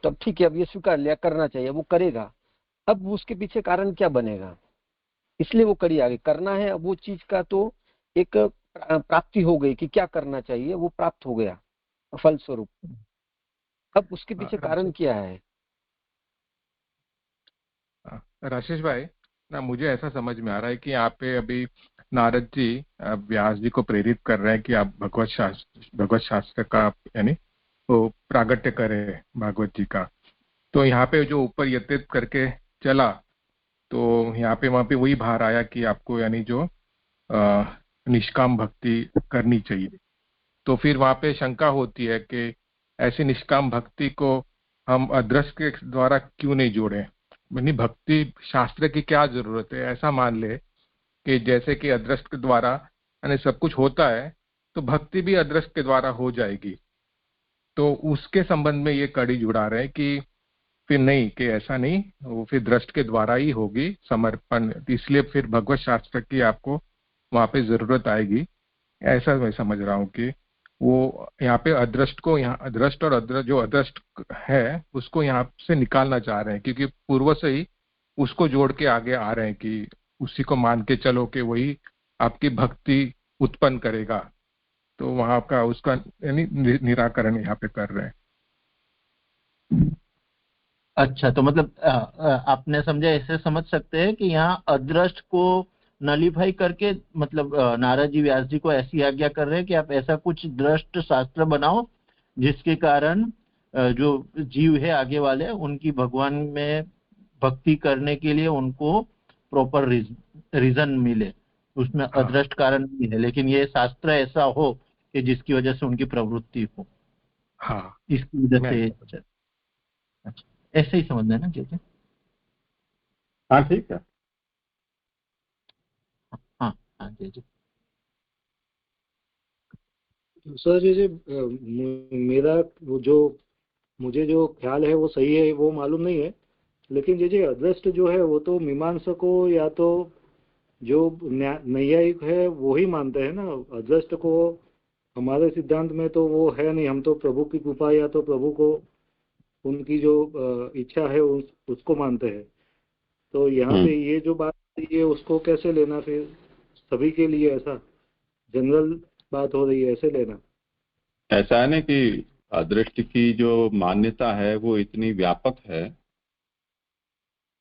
तो अब ठीक है, अब ये स्वीकार लिया करना चाहिए, वो करेगा, अब उसके पीछे कारण क्या बनेगा, इसलिए वो कड़ी आ गई। करना है, अब वो चीज का तो एक प्राप्ति हो गई कि क्या करना चाहिए, वो प्राप्त हो गया फलस्वरूप। अब उसके पीछे कारण क्या है। राजेश भाई ना, मुझे ऐसा समझ में आ रहा है कि यहाँ पे अभी नारद जी व्यास जी को प्रेरित कर रहे हैं कि आप भगवत शास्त्र का यानी वो प्रागट्य करें भागवत जी का। तो यहाँ पे जो ऊपर यत्नित करके चला, तो यहाँ पे वहां पे वही बाहर आया कि आपको यानी जो निष्काम भक्ति करनी चाहिए। तो फिर वहां पे शंका होती है कि ऐसी निष्काम भक्ति को हम अदृष्ट के द्वारा क्यों नहीं जोड़े। यानी भक्ति शास्त्र की क्या जरूरत है। ऐसा मान ले कि जैसे कि अदृष्ट के द्वारा यानी सब कुछ होता है, तो भक्ति भी अदृष्ट के द्वारा हो जाएगी। तो उसके संबंध में ये कड़ी जुड़ा रहे कि फिर नहीं, कि ऐसा नहीं, वो फिर दृष्ट के द्वारा ही होगी समर्पण। इसलिए फिर भगवत शास्त्र की आपको वहां पे जरूरत आएगी। ऐसा मैं समझ रहा हूँ कि वो यहाँ पे अदृष्ट को, यहाँ अदृष्ट और अदृष्ट जो अदृष्ट है उसको यहाँ से निकालना चाह रहे हैं, क्योंकि पूर्व से ही उसको जोड़ के आगे आ रहे हैं कि उसी को मान के चलो कि वही आपकी भक्ति उत्पन्न करेगा। तो वहां का उसका यानी निराकरण यहाँ पे कर रहे हैं। अच्छा, तो मतलब आपने समझा, ऐसे समझ सकते हैं कि यहाँ अदृष्ट को नलीफाई करके मतलब नारद जी व्यास जी को ऐसी आज्ञा कर रहे हैं कि आप ऐसा कुछ दृष्ट शास्त्र बनाओ जिसके कारण जो जीव है आगे वाले, उनकी भगवान में भक्ति करने के लिए उनको प्रॉपर रीजन मिले। उसमें अदृष्ट कारण नहीं है, लेकिन ये शास्त्र ऐसा हो कि जिसकी वजह से उनकी प्रवृत्ति हो। हाँ, इसकी वजह से अच्छा, ऐसे ही समझना है ना जैसे। हाँ, ठीक है। हाँ हाँ जी जी। सर जैसे मेरा वो जो मुझे जो ख्याल है वो सही है वो मालूम नहीं है, लेकिन जैसे अदृष्ट जो है वो तो मीमांसकों या तो जो नैयायिक है वो ही मानते हैं ना। अदृष्ट को हमारे सिद्धांत में तो वो है नहीं। हम तो प्रभु की कृपा या तो प्रभु को उनकी जो इच्छा है उसको मानते हैं। तो यहाँ पे ये जो बात है उसको कैसे लेना, फिर सभी के लिए ऐसा जनरल बात हो रही है, ऐसे लेना। ऐसा है ना कि अदृष्ट की जो मान्यता है वो इतनी व्यापक है,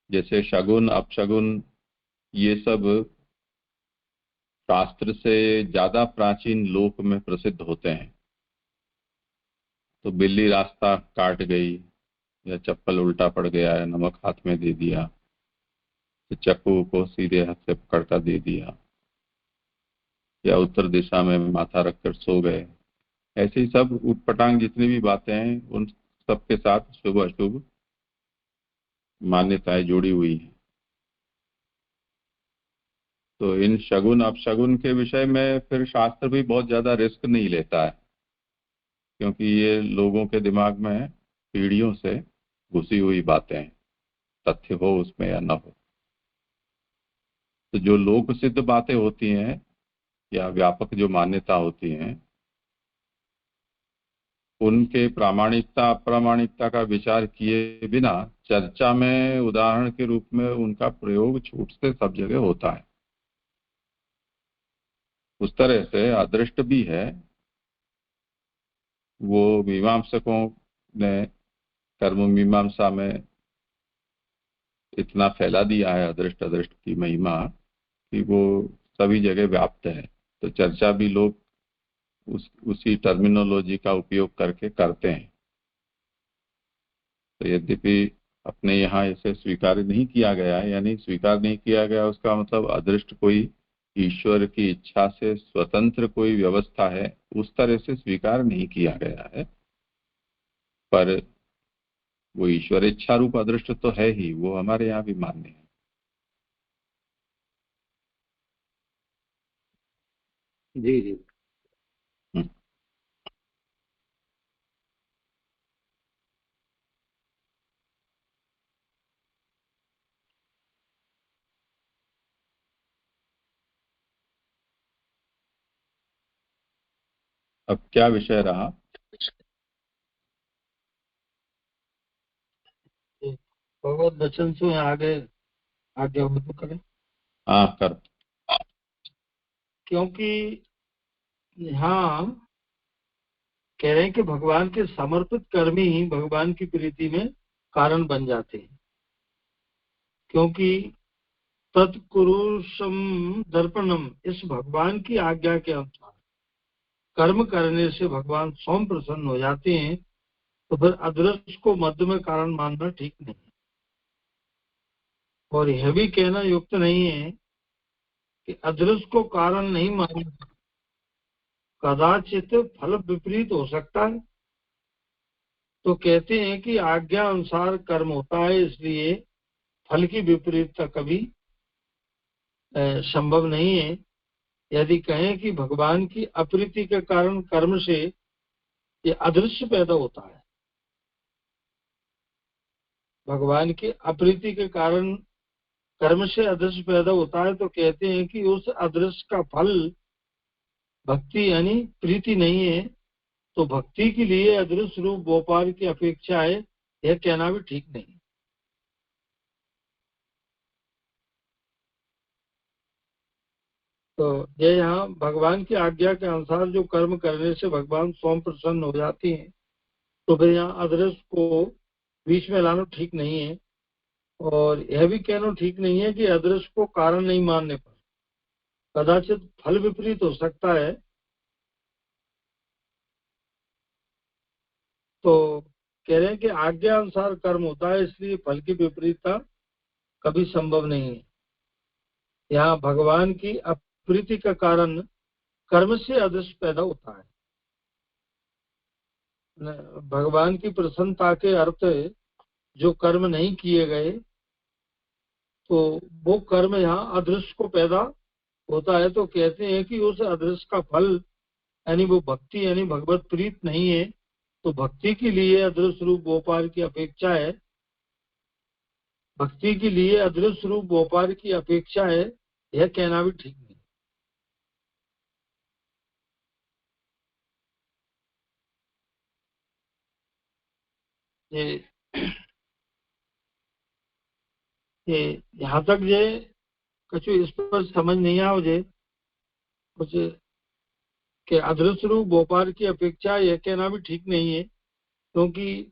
जैसे शगुन अपशगुन ये सब शास्त्र से ज्यादा प्राचीन लोक में प्रसिद्ध होते हैं। तो बिल्ली रास्ता काट गई, या चप्पल उल्टा पड़ गया है, नमक हाथ में दे दिया, तो चक्कू को सीधे हाथ से पकड़ता दे दिया, या उत्तर दिशा में माथा रखकर सो गए। ऐसी सब उटपटांग जितनी भी बातें हैं उन सब के साथ शुभ अशुभ मान्यताएं जुड़ी हुई हैं। तो इन शगुन अपशगुन के विषय में फिर शास्त्र भी बहुत ज्यादा रिस्क नहीं लेता है, क्योंकि ये लोगों के दिमाग में पीढ़ियों से घुसी हुई बातें हैं, तथ्य हो उसमें या न हो। तो जो लोक सिद्ध बातें होती हैं या व्यापक जो मान्यता होती हैं, उनके प्रामाणिकता अप्रामाणिकता का विचार किए बिना चर्चा में उदाहरण के रूप में उनका प्रयोग छूट से सब जगह होता है। उस तरह से अदृष्ट भी है। वो मीमांसकों ने कर्म मीमांसा में इतना फैला दिया है अदृष्ट अदृष्ट की महिमा कि वो सभी जगह व्याप्त है। तो चर्चा भी लोग उसी टर्मिनोलॉजी का उपयोग करके करते हैं। तो यद्यपि अपने यहाँ इसे स्वीकार नहीं किया गया है, यानी स्वीकार नहीं किया गया उसका मतलब अदृष्ट कोई ईश्वर की इच्छा से स्वतंत्र कोई व्यवस्था है, उस तरह से स्वीकार नहीं किया गया है। पर वो ईश्वर इच्छा रूप अदृष्ट तो है ही, वो हमारे यहाँ भी मान्य है। जी जी। अब क्या विषय रहा? भगवत वचन से आगे आज्ञाबद्ध करें, हाँ कर। क्योंकि यहाँ कह रहे हैं कि भगवान के समर्पित कर्म ही भगवान की प्रीति में कारण बन जाते हैं, क्योंकि तत्कुरुषम दर्पणम, इस भगवान की आज्ञा के अनुसार कर्म करने से भगवान स्वयं प्रसन्न हो जाते हैं। तो फिर अदृश्य को मध्य में कारण मानना ठीक नहीं है, और यह भी कहना युक्त नहीं है कि अदृश्य को कारण नहीं मानना, कदाचित फल विपरीत हो सकता है। तो कहते हैं कि आज्ञा अनुसार कर्म होता है, इसलिए फल की विपरीतता कभी संभव नहीं है। यदि कहें कि भगवान की अप्रीति के कारण कर्म से ये अदृश्य पैदा होता है, भगवान की अप्रीति के कारण कर्म से अदृश्य पैदा होता है, तो कहते हैं कि उस अदृश्य का फल भक्ति यानी प्रीति नहीं है। तो भक्ति के लिए अदृश्य रूप व्यापार की अपेक्षा है, यह कहना भी ठीक नहीं। तो ये यहाँ भगवान की आज्ञा के अनुसार जो कर्म करने से भगवान स्वयं प्रसन्न हो जाती हैं, तो फिर यहाँ अदृश्य को बीच में लाना ठीक नहीं है। और यह भी कहना ठीक नहीं है कि अदृश्य को कारण नहीं मानने पर कदाचित फल विपरीत हो सकता है। तो कह रहे हैं कि आज्ञा अनुसार कर्म होता है, इसलिए फल की विपरीतता कभी संभव नहीं है। यहाँ भगवान की अप्रीति का कारण कर्म से अदृश्य पैदा होता है। भगवान की प्रसन्नता के अर्थ जो कर्म नहीं किए गए, तो वो कर्म यहाँ अदृश्य को पैदा होता है। तो कहते हैं कि उस अदृश्य का फल यानी वो भक्ति यानी भगवत प्रीत नहीं है। तो भक्ति के लिए अदृश्य रूप व्यापार की अपेक्षा है, भक्ति के लिए अदृश्य रूप व्यापार की अपेक्षा है, यह कहना भी ठीक नहीं। ये यहाँ तक जे कुछ इस पर समझ नहीं आओ जे कुछ कि अदृश्य रूप व्यापार की अपेक्षा यह कहना भी ठीक नहीं है, क्योंकि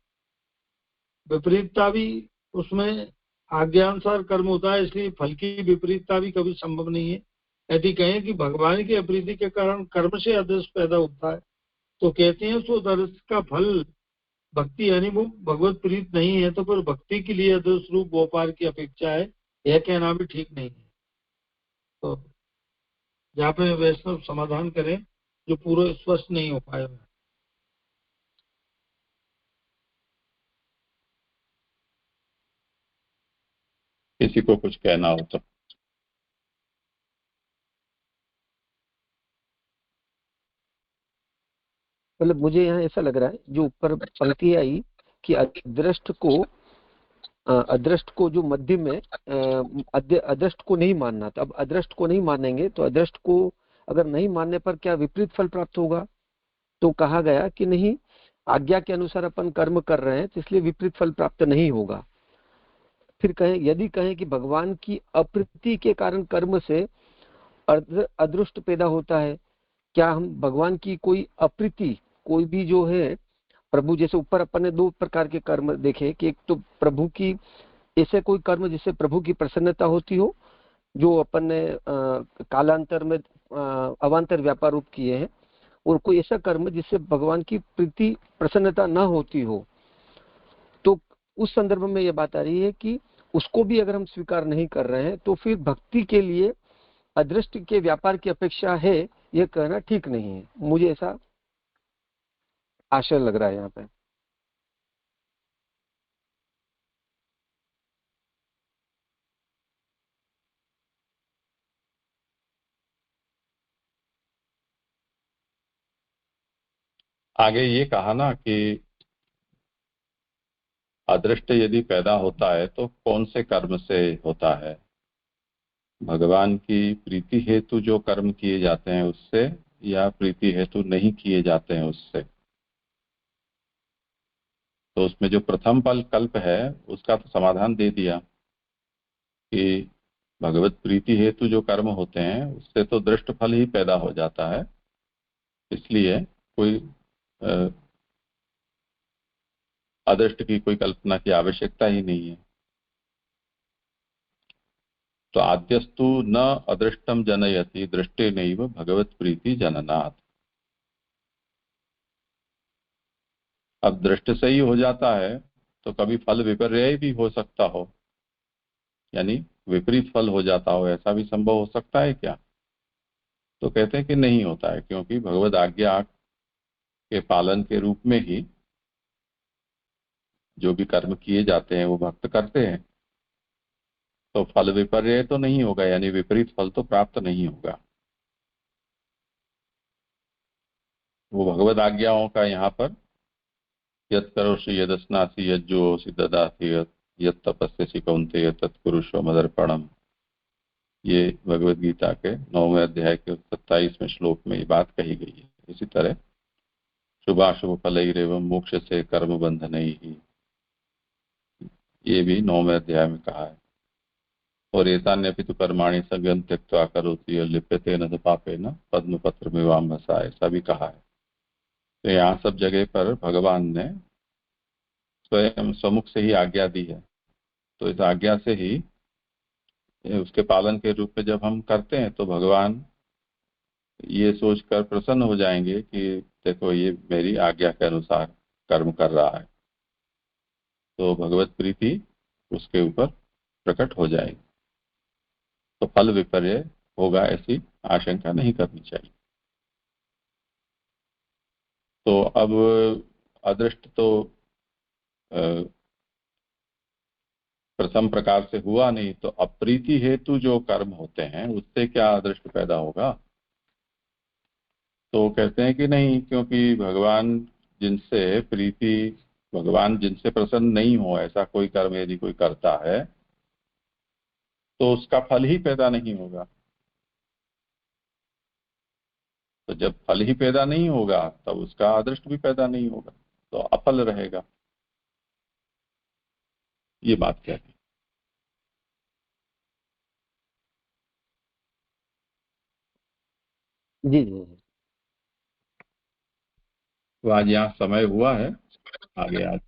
विपरीतता भी उसमें आज्ञानुसार कर्म होता है, इसलिए फल की विपरीतता भी कभी संभव नहीं है। यदि कहें कि भगवान की अप्रीति के कारण कर्म से अदृश्य पैदा होता है, तो कहते हैं सो अदृश्य का फल भक्ति यानी वो भगवत प्रीत नहीं है, तो फिर भक्ति के लिए अदृश्य रूप व्यापार की अपेक्षा है, यह कहना भी ठीक नहीं है। तो जहाँ पे वैष्णव समाधान करें जो पूरा स्पष्ट नहीं हो पाया। किसी को कुछ कहना हो तो मतलब मुझे यहाँ ऐसा लग रहा है जो ऊपर पंक्ति आई कि अदृष्ट को जो मध्य में अदृष्ट को नहीं मानना, तो अब अदृष्ट को नहीं मानेंगे तो अदृष्ट को अगर नहीं मानने पर क्या विपरीत फल प्राप्त होगा? तो कहा गया कि नहीं, आज्ञा के अनुसार अपन कर्म कर रहे हैं तो इसलिए विपरीत फल प्राप्त नहीं होगा। फिर यदि कहें कि भगवान की अप्रीति के कारण कर्म से अदृष्ट पैदा होता है, क्या हम भगवान की कोई अप्रीति, कोई भी जो है प्रभु, जैसे ऊपर अपन ने दो प्रकार के कर्म देखे कि एक तो प्रभु की ऐसे कोई कर्म जिससे प्रभु की प्रसन्नता होती हो, जो अपन ने कालांतर में अवांतर व्यापार रूप किए हैं, और कोई ऐसा कर्म जिससे भगवान की प्रीति प्रसन्नता न होती हो। तो उस संदर्भ में यह बात आ रही है कि उसको भी अगर हम स्वीकार नहीं कर रहे हैं तो फिर भक्ति के लिए अदृष्ट के व्यापार की अपेक्षा है, यह कहना ठीक नहीं है। मुझे ऐसा आशय लग रहा है यहाँ पे। आगे ये कहा ना कि अदृष्ट यदि पैदा होता है तो कौन से कर्म से होता है? भगवान की प्रीति हेतु जो कर्म किए जाते हैं उससे, या प्रीति हेतु नहीं किए जाते हैं उससे? तो उसमें जो प्रथम पल कल्प है उसका तो समाधान दे दिया कि भगवत प्रीति हेतु जो कर्म होते हैं उससे तो दृष्ट फल ही पैदा हो जाता है, इसलिए कोई अदृष्ट की कोई कल्पना की आवश्यकता ही नहीं है। तो आद्यस्तु न अदृष्टम जनयति दृष्टे नैव भगवत प्रीति जननात्। अब दृष्ट से ही हो जाता है तो कभी फल विपर्यय भी हो सकता हो, यानी विपरीत फल हो जाता हो, ऐसा भी संभव हो सकता है क्या? तो कहते हैं कि नहीं होता है, क्योंकि भगवद आज्ञा के पालन के रूप में ही जो भी कर्म किए जाते हैं वो भक्त करते हैं, तो फल विपर्यय तो नहीं होगा, यानी विपरीत फल तो प्राप्त नहीं होगा। वो भगवद आज्ञाओं का यहाँ पर यत् करोषि यदस्नासि यज्जोषि ददासि यत् तपस्यसि कौन्तेय तत्कुरुष्व मदर्पणम, ये भगवद गीता के 9वें अध्याय के 27वें श्लोक में ये बात कही गई है। इसी तरह शुभाशुभ फलैरेवं मोक्ष से कर्म बंधनैः, ये भी 9वें अध्याय में कहा है। और एतान्यपि तु कर्माणि सगं त्यक्त्वा करोति लिप्यते न पापेन पद्मपत्रमिवाम्भसा, ऐसा भी कहा है। तो यहाँ सब जगह पर भगवान ने स्वयं सम्मुख से ही आज्ञा दी है, तो इस आज्ञा से ही उसके पालन के रूप में जब हम करते हैं तो भगवान ये सोचकर प्रसन्न हो जाएंगे कि देखो ये मेरी आज्ञा के अनुसार कर्म कर रहा है, तो भगवत प्रीति उसके ऊपर प्रकट हो जाएगी। तो फल विपर्य होगा ऐसी आशंका नहीं करनी चाहिए। तो अब अदृष्ट तो प्रथम प्रकार से हुआ नहीं, तो अप्रीति हेतु जो कर्म होते हैं उससे क्या अदृष्ट पैदा होगा? तो कहते हैं कि नहीं, क्योंकि भगवान जिनसे प्रसन्न नहीं हो ऐसा कोई कर्म यदि कोई करता है तो उसका फल ही पैदा नहीं होगा। तो जब फल ही पैदा नहीं होगा तब उसका अदृष्ट भी पैदा नहीं होगा, तो अफल रहेगा। ये बात क्या है? जी जी तो आज यहाँ समय हुआ है, आगे आज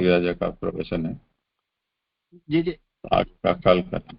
राजा का प्रवचन है, जी जी आगे का कल करें।